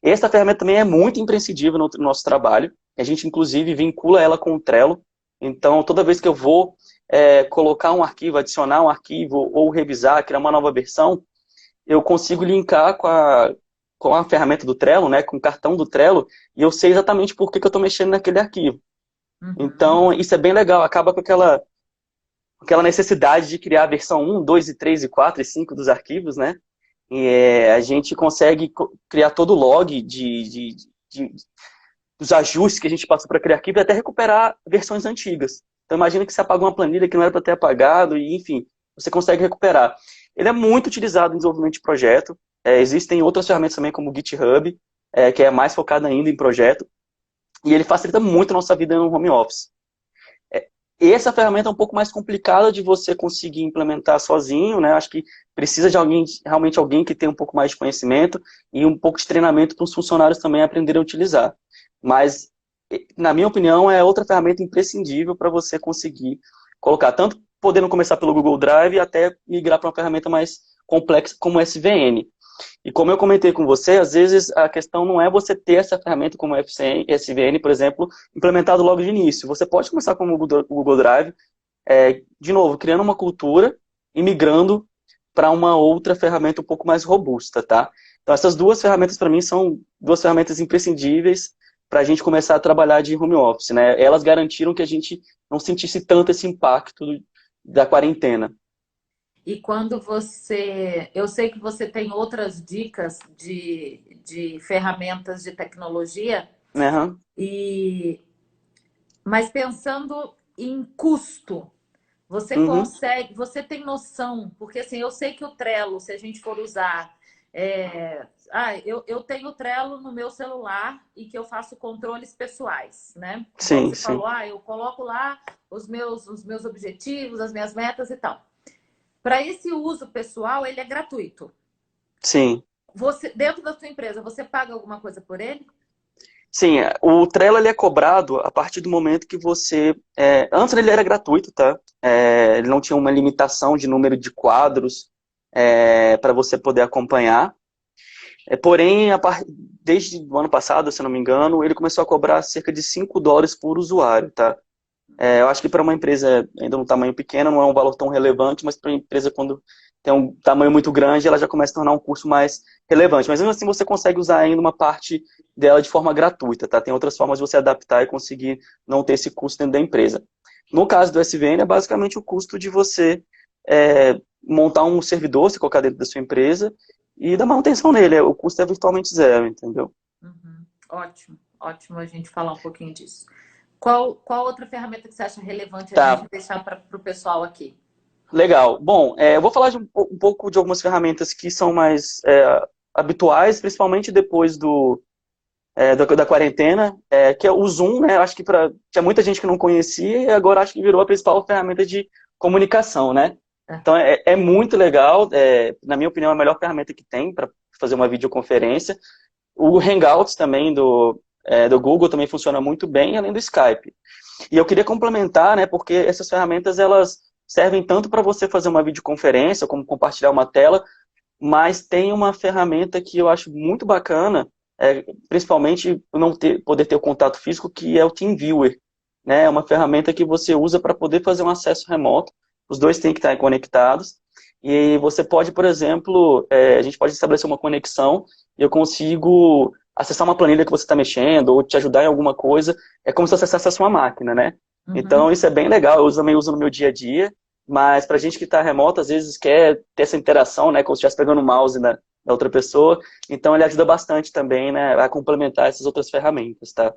Essa ferramenta também é muito imprescindível no nosso trabalho. A gente, inclusive, vincula ela com o Trello. Então, toda vez que eu vou colocar um arquivo, adicionar um arquivo, ou revisar, criar uma nova versão, eu consigo linkar com a ferramenta do Trello, né, com o cartão do Trello, e eu sei exatamente por que eu estou mexendo naquele arquivo. Uhum. Então, isso é bem legal, acaba com aquela necessidade de criar a versão 1, 2, e 3, e 4, e 5 dos arquivos, né? E a gente consegue criar todo o log dos ajustes que a gente passou para criar arquivo e até recuperar versões antigas. Então, imagina que você apagou uma planilha que não era para ter apagado, e enfim, você consegue recuperar. Ele é muito utilizado em desenvolvimento de projeto. Existem outras ferramentas também, como o GitHub, que é mais focado ainda em projeto. E ele facilita muito a nossa vida no home office. Essa ferramenta é um pouco mais complicada de você conseguir implementar sozinho, né? Acho que precisa de alguém, realmente alguém que tenha um pouco mais de conhecimento e um pouco de treinamento para os funcionários também aprenderem a utilizar. Mas, na minha opinião, é outra ferramenta imprescindível para você conseguir colocar, tanto podendo começar pelo Google Drive até migrar para uma ferramenta mais complexa como o SVN. E como eu comentei com você, às vezes a questão não é você ter essa ferramenta como o SVN, por exemplo, implementado logo de início. Você pode começar com o Google Drive, de novo, criando uma cultura e migrando para uma outra ferramenta um pouco mais robusta, tá? Então essas duas ferramentas para mim são duas ferramentas imprescindíveis para a gente começar a trabalhar de home office, né? Elas garantiram que a gente não sentisse tanto esse impacto da quarentena. E quando você. Eu sei que você tem outras dicas de ferramentas de tecnologia, Uhum. e mas pensando em custo, você Uhum. consegue, você tem noção, porque assim, eu sei que o Trello, se a gente for usar. Eu tenho o Trello no meu celular e que eu faço controles pessoais, né? Igual Sim, você sim, falou, eu coloco lá os meus objetivos, as minhas metas e tal. Para esse uso pessoal, ele é gratuito. sim. Você, dentro da sua empresa, você paga alguma coisa por ele? Sim, o Trello ele é cobrado a partir do momento que você. Antes ele era gratuito, tá? Ele não tinha uma limitação de número de quadros para você poder acompanhar. Porém, desde o ano passado, se eu não me engano, ele começou a cobrar cerca de US$ 5 por usuário, tá? Eu acho que para uma empresa ainda um tamanho pequeno não é um valor tão relevante, mas para uma empresa quando tem um tamanho muito grande, ela já começa a tornar um custo mais relevante. Mas mesmo assim você consegue usar ainda uma parte dela de forma gratuita, tá? Tem outras formas de você adaptar e conseguir não ter esse custo dentro da empresa. No caso do SVN, é basicamente o custo de você montar um servidor, se colocar dentro da sua empresa, e da manutenção nele. O custo é virtualmente zero, entendeu? Uhum. Ótimo, ótimo a gente falar um pouquinho disso. Qual outra ferramenta que você acha relevante a gente Tá. deixar para o pessoal aqui? Legal. Bom, eu vou falar um pouco de algumas ferramentas que são mais habituais, principalmente depois da quarentena, que é o Zoom, né? Acho que tinha muita gente que não conhecia e agora acho que virou a principal ferramenta de comunicação, né? É. Então é muito legal, na minha opinião, é a melhor ferramenta que tem para fazer uma videoconferência. O Hangouts também do Google também funciona muito bem, além do Skype. E eu queria complementar, né, porque essas ferramentas elas servem tanto para você fazer uma videoconferência, como compartilhar uma tela, mas tem uma ferramenta que eu acho muito bacana, principalmente por não poder ter o contato físico, que é o TeamViewer. Né? É uma ferramenta que você usa para poder fazer um acesso remoto. Os dois têm que estar conectados. E você pode, por exemplo, a gente pode estabelecer uma conexão e eu consigo acessar uma planilha que você está mexendo ou te ajudar em alguma coisa. É como se você acessasse a sua máquina, né? Uhum. Então, isso é bem legal. Eu também uso no meu dia a dia. Mas para gente que está remoto, às vezes quer ter essa interação, né? Como se estivesse pegando o mouse da outra pessoa. Então, ele ajuda bastante também, né? A complementar essas outras ferramentas, tá?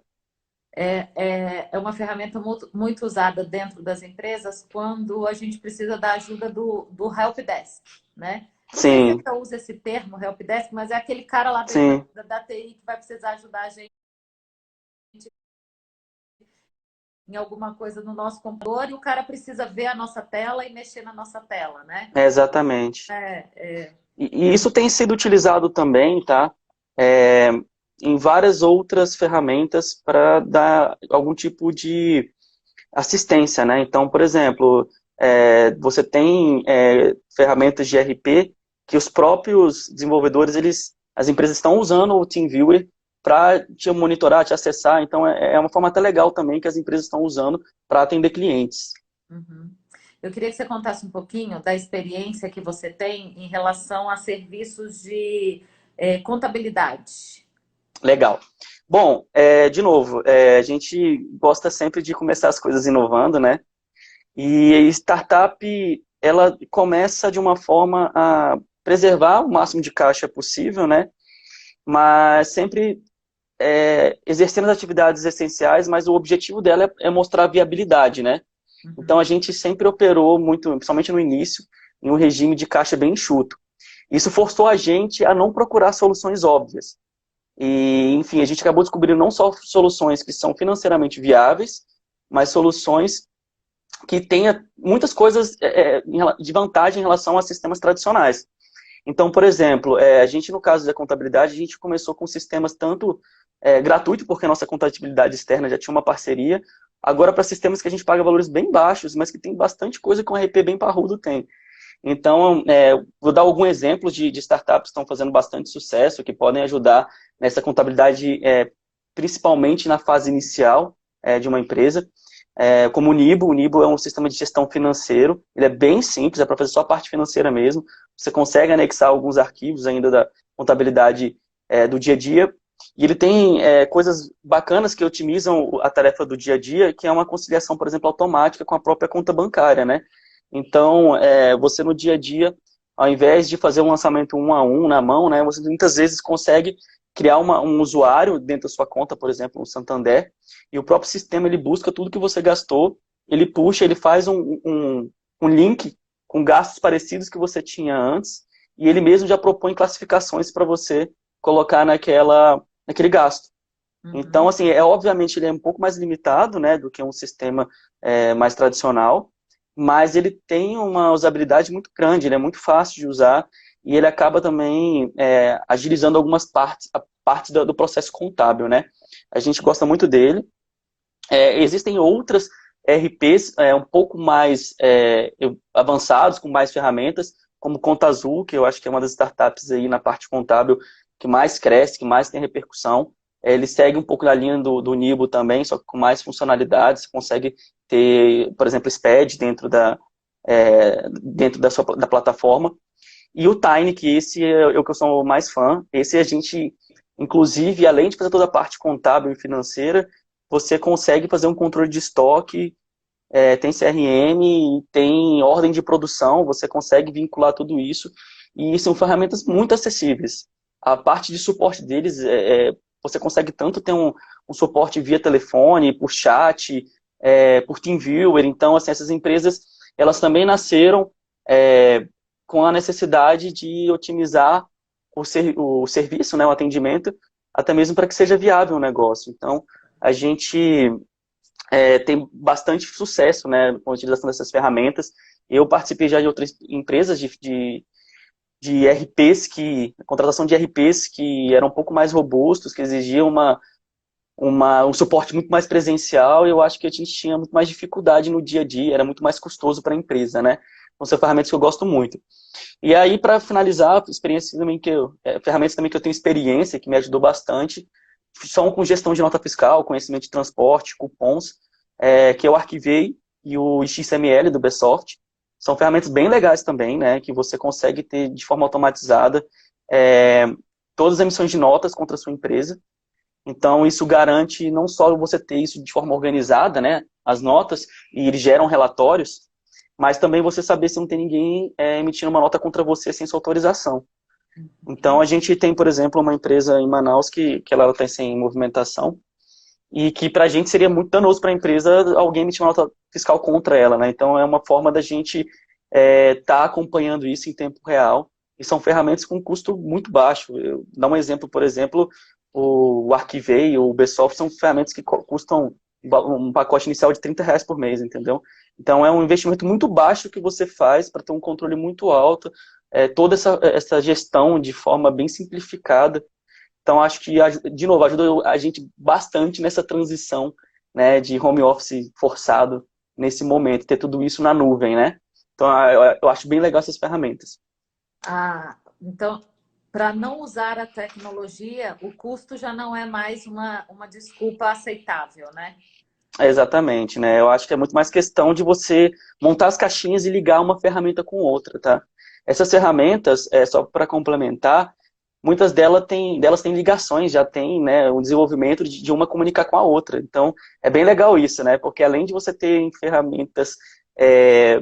É uma ferramenta muito usada dentro das empresas quando a gente precisa da ajuda do help desk, né? Não sei se Sim, ainda usa esse termo, help desk, mas é aquele cara lá dentro sim. da TI que vai precisar ajudar a gente em alguma coisa no nosso computador e o cara precisa ver a nossa tela e mexer na nossa tela, né? Exatamente. É, é. E isso tem sido utilizado também, tá? É, em várias outras ferramentas para dar algum tipo de assistência, né? Então, por exemplo, você tem ferramentas de RP que os próprios desenvolvedores, eles as empresas estão usando o TeamViewer para te monitorar, te acessar. Então, é uma forma até legal também que as empresas estão usando para atender clientes. Uhum. Eu queria que você contasse um pouquinho da experiência que você tem em relação a serviços de contabilidade. Legal. Bom, de novo, a gente gosta sempre de começar as coisas inovando, né? E startup, ela começa de uma forma a preservar o máximo de caixa possível, né? Mas sempre exercendo as atividades essenciais, mas o objetivo dela é mostrar viabilidade, né? Uhum. Então a gente sempre operou muito, principalmente no início, em um regime de caixa bem enxuto. Isso forçou a gente a não procurar soluções óbvias. E, enfim, a gente acabou descobrindo não só soluções que são financeiramente viáveis, mas soluções que tenha muitas coisas de vantagem em relação a sistemas tradicionais. Então, por exemplo, a gente, no caso da contabilidade, a gente começou com sistemas tanto gratuito, porque a nossa contabilidade externa já tinha uma parceria, agora para sistemas que a gente paga valores bem baixos, mas que tem bastante coisa que um RP bem parrudo tem. Então, vou dar algum exemplo de startups que estão fazendo bastante sucesso, que podem ajudar nessa contabilidade, principalmente na fase inicial de uma empresa. Como o Nibo. O Nibo é um sistema de gestão financeiro, ele é bem simples, é para fazer só a parte financeira mesmo. Você consegue anexar alguns arquivos ainda da contabilidade do dia a dia, e ele tem coisas bacanas que otimizam a tarefa do dia a dia, que é uma conciliação, por exemplo, automática com a própria conta bancária, né? Então, você no dia a dia, ao invés de fazer um lançamento um a um na mão, né, você muitas vezes consegue criar um usuário dentro da sua conta, por exemplo, no Santander, e o próprio sistema ele busca tudo que você gastou, ele puxa, ele faz um link com gastos parecidos que você tinha antes, e ele mesmo já propõe classificações para você colocar naquele gasto. Então, Uhum. assim, obviamente ele é um pouco mais limitado, né, do que um sistema mais tradicional, mas ele tem uma usabilidade muito grande, ele é muito fácil de usar, e ele acaba também agilizando algumas partes do processo contábil, né? A gente gosta muito dele. Existem outras RPs um pouco mais avançados, com mais ferramentas, como Conta Azul, que eu acho que é uma das startups aí na parte contábil que mais cresce, que mais tem repercussão. Ele segue um pouco na linha do Nibo também, só que com mais funcionalidades. Você consegue ter, por exemplo, SPED dentro da plataforma. E o Tiny, que esse é o que eu sou mais fã. Esse a gente, inclusive, além de fazer toda a parte contábil e financeira, você consegue fazer um controle de estoque, tem CRM, tem ordem de produção, você consegue vincular tudo isso. E são ferramentas muito acessíveis. A parte de suporte deles, você consegue tanto ter um suporte via telefone, por chat, por TeamViewer. Então, assim, essas empresas, elas também nasceram com a necessidade de otimizar o serviço, né, o atendimento, até mesmo para que seja viável o negócio. Então, a gente tem bastante sucesso, né, com a utilização dessas ferramentas. Eu participei já de outras empresas de RPs contratação de RPs que eram um pouco mais robustos, que exigiam um suporte muito mais presencial, e eu acho que a gente tinha muito mais dificuldade no dia a dia, era muito mais custoso para a empresa, né? Então, são ferramentas que eu gosto muito. E aí, para finalizar, ferramentas também que eu tenho experiência, que me ajudou bastante, são com gestão de nota fiscal, conhecimento de transporte, cupons, que eu arquivei, e o XML do Bsoft. São ferramentas bem legais também, né, que você consegue ter de forma automatizada todas as emissões de notas contra a sua empresa. Então, isso garante não só você ter isso de forma organizada, né, as notas, e eles geram relatórios, mas também você saber se não tem ninguém emitindo uma nota contra você sem sua autorização. Então, a gente tem, por exemplo, uma empresa em Manaus que ela está sem movimentação, e que para a gente seria muito danoso para a empresa alguém emitir uma nota fiscal contra ela, né? Então, é uma forma da gente estar acompanhando isso em tempo real, e são ferramentas com custo muito baixo. Eu dar um exemplo, por exemplo, o Arquivei, o Bsoft, são ferramentas que custam um pacote inicial de R$ 30 por mês, entendeu? Então, é um investimento muito baixo que você faz para ter um controle muito alto, toda essa gestão de forma bem simplificada. Então, acho que, de novo, ajuda a gente bastante nessa transição, né, de home office forçado nesse momento, ter tudo isso na nuvem, né? Então, eu acho bem legal essas ferramentas. Ah, então para não usar a tecnologia, o custo já não é mais uma desculpa aceitável, né? Exatamente, né? Eu acho que é muito mais questão de você montar as caixinhas e ligar uma ferramenta com outra, tá? Essas ferramentas, só para complementar, muitas delas têm ligações, já tem, né, o desenvolvimento de uma comunicar com a outra. Então, é bem legal isso, né? Porque além de você ter ferramentas é,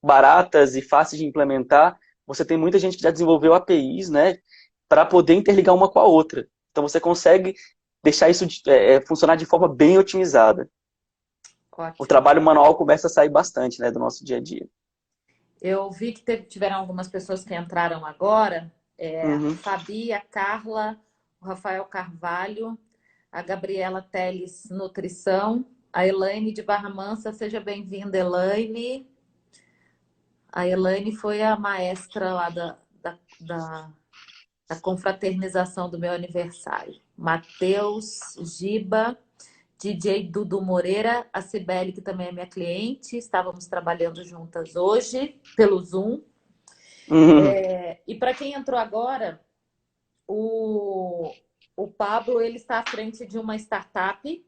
baratas e fáceis de implementar, você tem muita gente que já desenvolveu APIs, né, para poder interligar uma com a outra. Então, você consegue deixar isso funcionar de forma bem otimizada. O Ótimo. trabalho manual começa a sair bastante, né, do nosso dia a dia. Eu vi que tiveram algumas pessoas que entraram agora, a Uhum. Fabi, a Carla, o Rafael Carvalho, a Gabriela Teles Nutrição, a Elaine de Barra Mansa, seja bem-vinda, Elaine. A Elaine foi a maestra lá da confraternização do meu aniversário. Matheus, Giba, DJ Dudu Moreira, a Cibele, que também é minha cliente, estávamos trabalhando juntas hoje pelo Zoom. Uhum. E para quem entrou agora, o Pablo ele está à frente de uma startup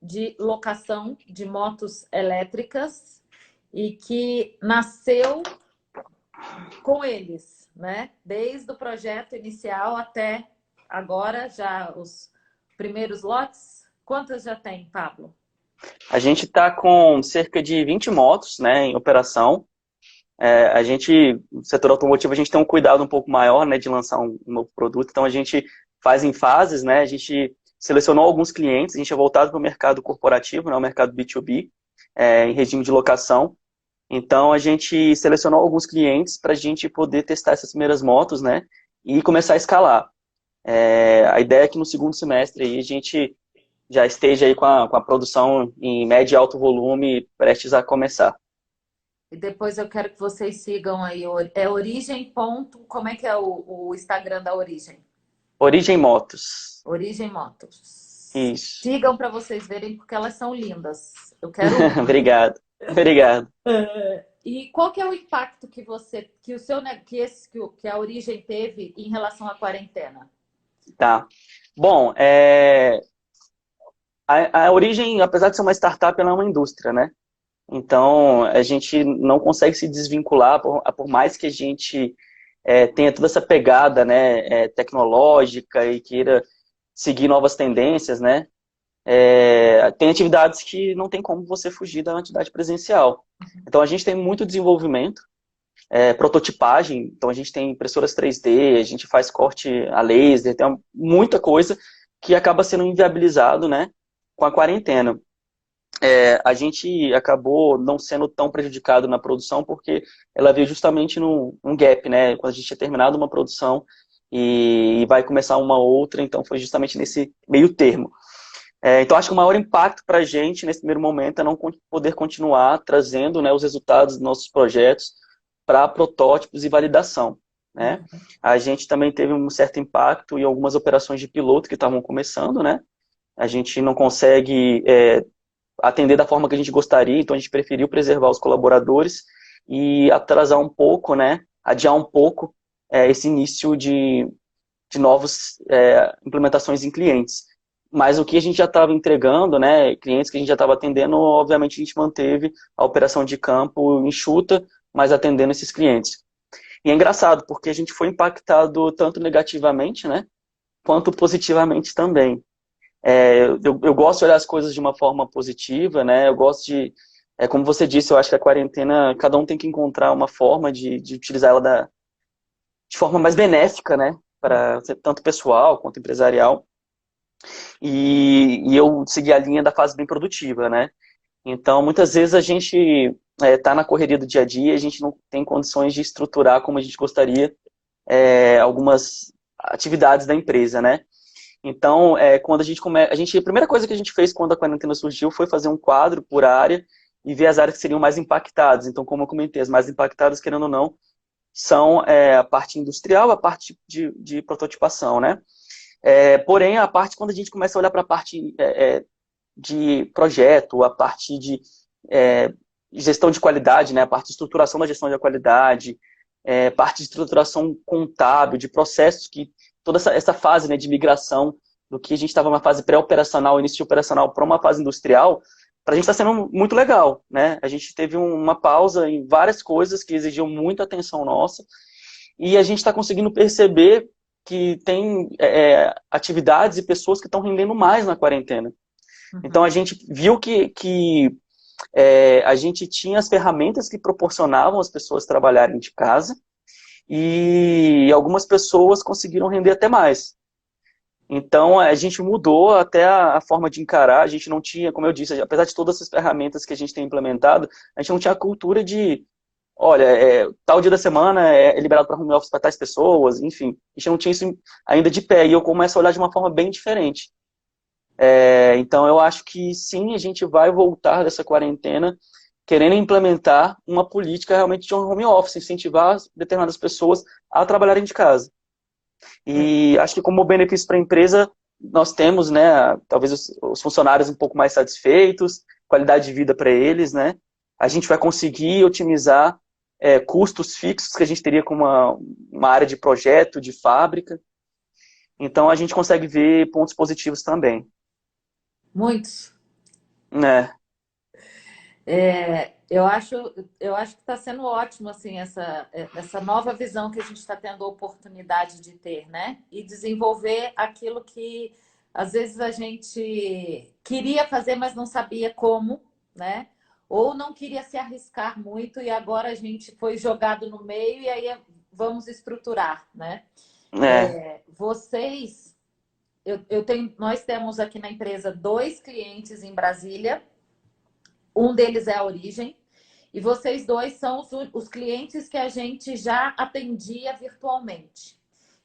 de locação de motos elétricas e que nasceu com eles, né? Desde o projeto inicial até agora, já os primeiros lotes. Quantas já tem, Pablo? A gente está com cerca de 20 motos, né, em operação. No setor automotivo, a gente tem um cuidado um pouco maior, né, de lançar um novo produto. Então, a gente faz em fases, né? A gente selecionou alguns clientes, a gente é voltado para o mercado corporativo, né, o mercado B2B, em regime de locação. Então, a gente selecionou alguns clientes para a gente poder testar essas primeiras motos, né, e começar a escalar. A ideia é que no segundo semestre aí, a gente já esteja aí com a produção em médio e alto volume prestes a começar. E depois eu quero que vocês sigam aí. É origem. Como é que é o Instagram da Origem? Origem Motos. Origem Motos. Isso. Sigam para vocês verem, porque elas são lindas. Eu quero uma. Obrigado. Obrigado. E qual que é o impacto que você, que o seu, que a Origem teve em relação à quarentena? Tá. Bom, a Origem, apesar de ser uma startup, ela é uma indústria, né? Então, a gente não consegue se desvincular, por mais que a gente tenha toda essa pegada, né, tecnológica e queira seguir novas tendências, né? Tem atividades que não tem como você fugir da atividade presencial. Então, a gente tem muito desenvolvimento, prototipagem, então a gente tem impressoras 3D, a gente faz corte a laser, tem muita coisa que acaba sendo inviabilizado, né, com a quarentena. A gente acabou não sendo tão prejudicado na produção porque ela veio justamente num gap, né, quando a gente tinha terminado uma produção e vai começar uma outra, então foi justamente nesse meio termo. Então, acho que o maior impacto para a gente, nesse primeiro momento, é não poder continuar trazendo, né, os resultados dos nossos projetos para protótipos e validação, né? A gente também teve um certo impacto em algumas operações de piloto que estavam começando, né? A gente não consegue atender da forma que a gente gostaria, então a gente preferiu preservar os colaboradores e atrasar um pouco, né? Adiar um pouco esse início de novas implementações em clientes. Mas o que a gente já estava entregando, né, clientes que a gente já estava atendendo, obviamente a gente manteve a operação de campo enxuta, mas atendendo esses clientes. E é engraçado, porque a gente foi impactado tanto negativamente, né, quanto positivamente também. Eu gosto de olhar as coisas de uma forma positiva, né, eu gosto como você disse, eu acho que a quarentena, cada um tem que encontrar uma forma de utilizar ela de forma mais benéfica, né, para tanto pessoal quanto empresarial. E eu segui a linha da fase bem produtiva, né? Então, muitas vezes a gente está na correria do dia a dia, a gente não tem condições de estruturar como a gente gostaria algumas atividades da empresa, né? Então, quando a primeira coisa que a gente fez quando a quarentena surgiu foi fazer um quadro por área e ver as áreas que seriam mais impactadas. Então, como eu comentei, as mais impactadas, querendo ou não, são a parte industrial, a parte de prototipação, né? Porém, a parte, quando a gente começa a olhar para a parte de projeto, a parte de gestão de qualidade, né, a parte de estruturação da gestão da qualidade, parte de estruturação contábil, de processos, que toda essa fase, né, de migração do que a gente estava numa fase pré-operacional, início de operacional, para uma fase industrial, para a gente está sendo muito legal, né? A gente teve uma pausa em várias coisas que exigiam muita atenção nossa, e a gente está conseguindo perceber que tem atividades e pessoas que estão rendendo mais na quarentena. Então a gente viu que a gente tinha as ferramentas que proporcionavam as pessoas trabalharem de casa, e algumas pessoas conseguiram render até mais. Então, a gente mudou até a forma de encarar. A gente não tinha, como eu disse, apesar de todas essas ferramentas que a gente tem implementado, a gente não tinha a cultura de, olha, tal dia da semana é liberado para home office para tais pessoas, enfim. A gente não tinha isso ainda de pé. E eu começo a olhar de uma forma bem diferente. Então, eu acho que sim, a gente vai voltar dessa quarentena querendo implementar uma política realmente de home office, incentivar determinadas pessoas a trabalharem de casa. E acho que como benefício para a empresa, nós temos, né, talvez os funcionários um pouco mais satisfeitos, qualidade de vida para eles, né? A gente vai conseguir otimizar custos fixos que a gente teria com uma área de projeto, de fábrica. Então a gente consegue ver pontos positivos também. Muitos. Né? Eu acho que está sendo ótimo assim essa nova visão que a gente está tendo a oportunidade de ter, né? E desenvolver aquilo que às vezes a gente queria fazer, mas não sabia como, né? Ou não queria se arriscar muito e agora a gente foi jogado no meio e aí vamos estruturar, né? É, Vocês, nós temos aqui na empresa 2 clientes em Brasília. Um deles é a Origem. E vocês dois são os clientes que a gente já atendia virtualmente.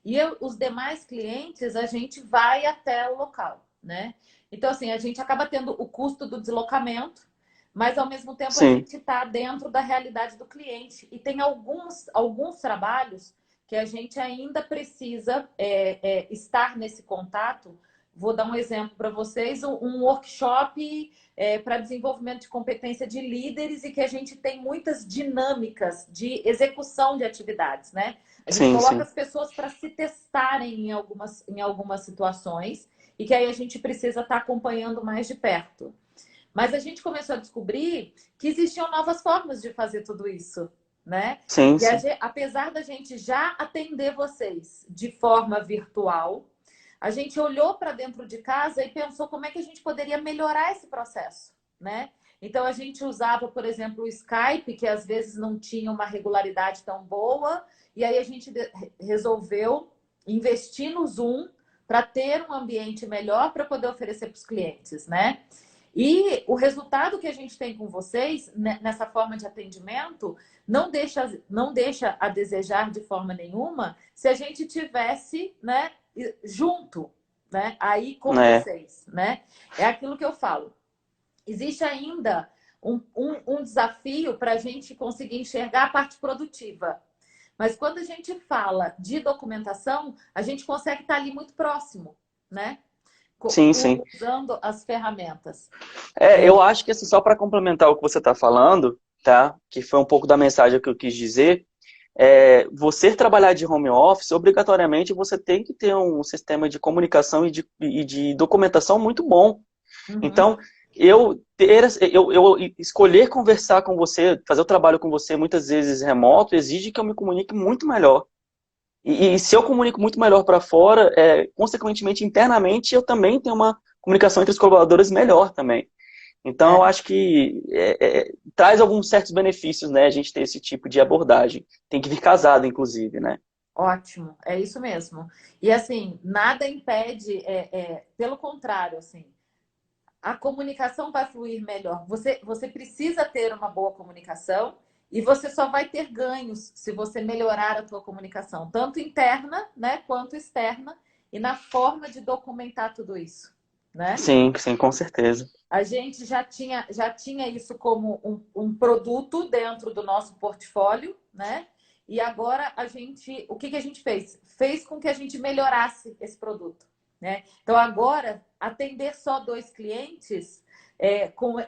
E os demais clientes, a gente vai até o local, né? Então, assim, a gente acaba tendo o custo do deslocamento, mas ao mesmo tempo a sim, gente está dentro da realidade do cliente. E tem alguns trabalhos que a gente ainda precisa estar nesse contato. Vou dar um exemplo para vocês, um workshop para desenvolvimento de competência de líderes e que a gente tem muitas dinâmicas de execução de atividades, né? A gente sim, coloca sim. as pessoas para se testarem em algumas situações e que aí a gente precisa estar acompanhando mais de perto. Mas a gente começou a descobrir que existiam novas formas de fazer tudo isso, né? Sim, E sim. apesar da gente já atender vocês de forma virtual, a gente olhou para dentro de casa e pensou como é que a gente poderia melhorar esse processo, né? Então a gente usava, por exemplo, o Skype, que às vezes não tinha uma regularidade tão boa, e aí a gente resolveu investir no Zoom para ter um ambiente melhor para poder oferecer para os clientes, né? E o resultado que a gente tem com vocês nessa forma de atendimento não deixa a desejar de forma nenhuma se a gente tivesse, né, junto, né, aí com É, vocês, né? É aquilo que eu falo. Existe ainda um desafio para a gente conseguir enxergar a parte produtiva. Mas quando a gente fala de documentação, a gente consegue estar ali muito próximo, né? sim, sim. Usando as ferramentas. Eu acho que assim, só para complementar o que você está falando, tá? Que foi um pouco da mensagem que eu quis dizer. Você trabalhar de home office, obrigatoriamente você tem que ter um sistema de comunicação e de documentação muito bom. Uhum. Então, eu escolher conversar com você, fazer o trabalho com você muitas vezes remoto, exige que eu me comunique muito melhor. E se eu comunico muito melhor para fora, consequentemente, internamente, eu também tenho uma comunicação entre os colaboradores melhor também. Então, eu É, acho que traz alguns certos benefícios, né, a gente ter esse tipo de abordagem. Tem que vir casado, inclusive, né? ótimo, é isso mesmo. E assim, nada impede, pelo contrário, assim, a comunicação vai fluir melhor. Você precisa ter uma boa comunicação e você só vai ter ganhos se você melhorar a sua comunicação, tanto interna, né, quanto externa, e na forma de documentar tudo isso, né? Sim, sim, com certeza. A gente já tinha isso como um produto dentro do nosso portfólio, né? E agora o que a gente fez? Fez com que a gente melhorasse esse produto, né? Então agora atender só 2 clientes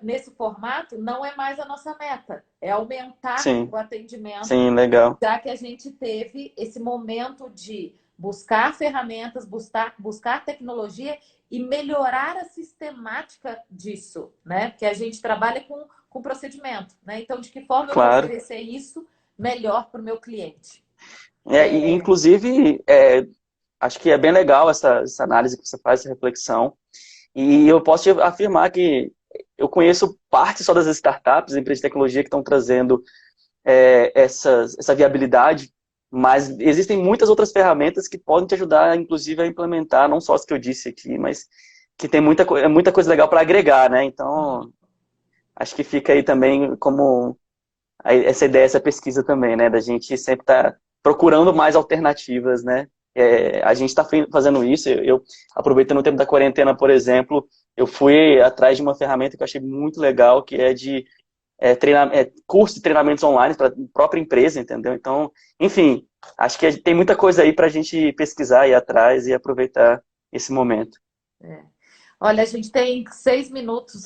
nesse formato, não é mais a nossa meta. É aumentar Sim, o atendimento, sim, legal. já que a gente teve esse momento de buscar ferramentas, buscar tecnologia e melhorar a sistemática disso, né? Porque a gente trabalha com procedimento, né? Então, de que forma eu vou Claro. oferecer isso melhor para o meu cliente? E, inclusive, acho que é bem legal essa análise que você faz, essa reflexão. E eu posso te afirmar que eu conheço parte só das startups, empresas de tecnologia que estão trazendo essa viabilidade, mas existem muitas outras ferramentas que podem te ajudar, inclusive, a implementar, não só as que eu disse aqui, mas que tem muita coisa legal para agregar, né? Então, acho que fica aí também como essa ideia, essa pesquisa também, né? Da gente sempre estar procurando mais alternativas, né? A gente está fazendo isso. Eu, aproveitando o tempo da quarentena, por exemplo, eu fui atrás de uma ferramenta que eu achei muito legal, que é de curso de treinamentos online para a própria empresa, entendeu? Então, enfim, acho que tem muita coisa aí para a gente pesquisar, ir atrás e aproveitar esse momento. É. Olha, a gente tem 6 minutos,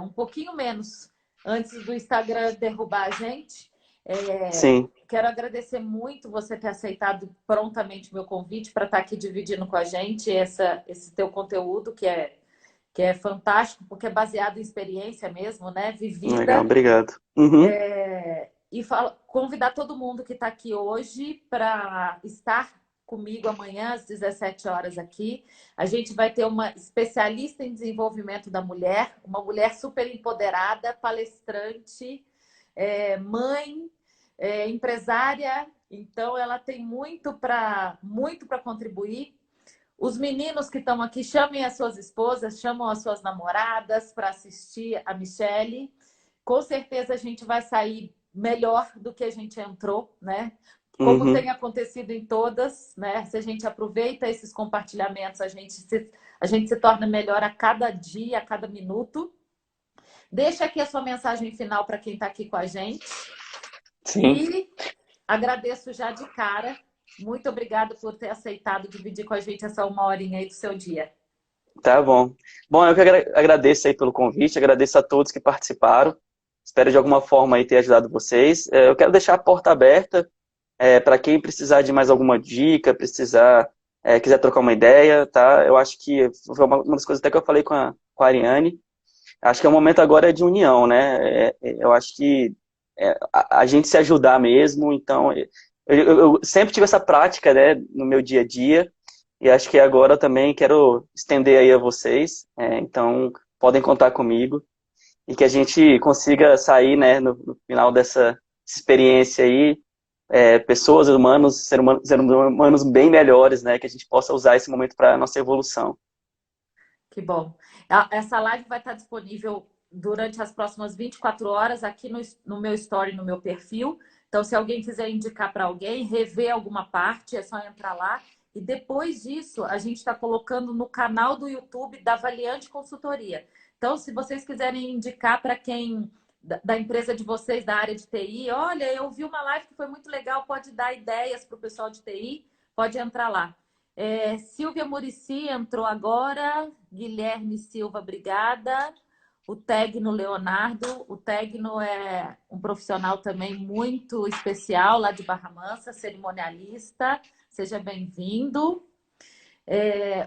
um pouquinho menos, antes do Instagram derrubar a gente. Sim, Quero agradecer muito você ter aceitado prontamente o meu convite para estar aqui dividindo com a gente esse teu conteúdo, que é fantástico, porque é baseado em experiência mesmo, né? legal, Vivida. obrigado. Uhum, Convidar todo mundo que está aqui hoje para estar comigo amanhã às 17 horas aqui. A gente vai ter uma especialista em desenvolvimento da mulher, uma mulher super empoderada, palestrante, mãe, empresária. Então, ela tem muito para contribuir. Os meninos que estão aqui, chamem as suas esposas, chamam as suas namoradas para assistir a Michele. Com certeza a gente vai sair melhor do que a gente entrou, né? Como uhum. tem acontecido em todas, né? Se a gente aproveita esses compartilhamentos, a gente se torna melhor a cada dia, a cada minuto. Deixa aqui a sua mensagem final para quem está aqui com a gente. Sim. E agradeço já de cara. Muito obrigada por ter aceitado dividir com a gente essa 1 horinha aí do seu dia. Tá bom. Bom, eu que agradeço aí pelo convite, agradeço a todos que participaram. Espero de alguma forma aí ter ajudado vocês. Eu quero deixar a porta aberta para quem precisar de mais alguma dica, quiser trocar uma ideia, tá? Eu acho que foi uma das coisas até que eu falei com a Ariane. Acho que é o momento agora de união, né? Eu acho que a gente se ajudar mesmo. Então, eu sempre tive essa prática, né, no meu dia a dia. E acho que agora eu também quero estender aí a vocês. Então, podem contar comigo. E que a gente consiga sair, né, no final dessa experiência aí, pessoas, seres humanos bem melhores, né? Que a gente possa usar esse momento para a nossa evolução. Que bom. Essa live vai estar disponível durante as próximas 24 horas aqui no meu story, no meu perfil. Então, se alguém quiser indicar para alguém, rever alguma parte, é só entrar lá. E depois disso, a gente está colocando no canal do YouTube da Valiante Consultoria. Então, se vocês quiserem indicar para quem da empresa de vocês, da área de TI, olha, eu vi uma live que foi muito legal, pode dar ideias para o pessoal de TI, pode entrar lá. Silvia Murici entrou agora. Guilherme Silva, obrigada. O Tegno Leonardo. O Tegno é um profissional também muito especial lá de Barra Mansa, cerimonialista. Seja bem-vindo.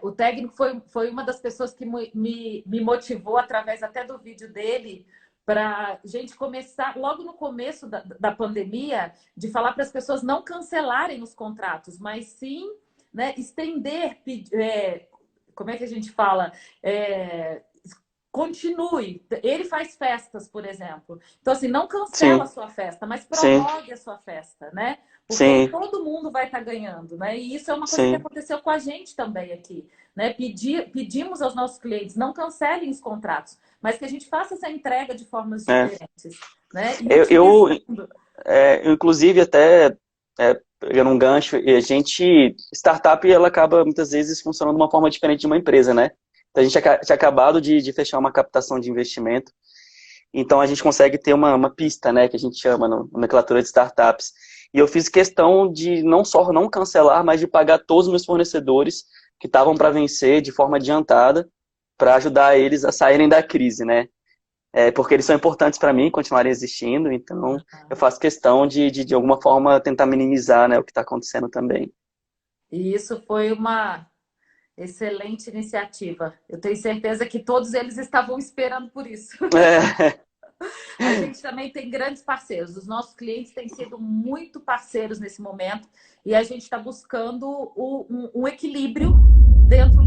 O Tegno foi uma das pessoas que me motivou, através até do vídeo dele, para a gente começar, logo no começo da pandemia, de falar para as pessoas não cancelarem os contratos, mas sim, né, estender, como é que a gente fala? Continue. Ele faz festas, por exemplo. Então, assim, não cancela a Sim, sua festa, mas sim, prorrogue a sua festa, né? Porque aí sim, todo mundo vai estar ganhando, né? E isso é uma coisa que sim. aconteceu com a gente também aqui, né? Pedimos aos nossos clientes, não cancelem os contratos, mas que a gente faça essa entrega de formas É. diferentes, né? E Eu, eu, utilizando. inclusive, até pegando um gancho, startup, ela acaba muitas vezes funcionando de uma forma diferente de uma empresa, né? Então, a gente tinha acabado de fechar uma captação de investimento, então a gente consegue ter uma pista, né, que a gente chama na nomenclatura de startups. E eu fiz questão de não só não cancelar, mas de pagar todos os meus fornecedores que estavam para vencer de forma adiantada, para ajudar eles a saírem da crise, né? porque eles são importantes para mim continuarem existindo, então eu faço questão de alguma forma tentar minimizar, né, o que está acontecendo também. E isso foi uma excelente iniciativa. Eu tenho certeza que todos eles estavam esperando por isso. É, A gente também tem grandes parceiros. Os nossos clientes têm sido muito parceiros nesse momento e a gente está buscando um equilíbrio dentro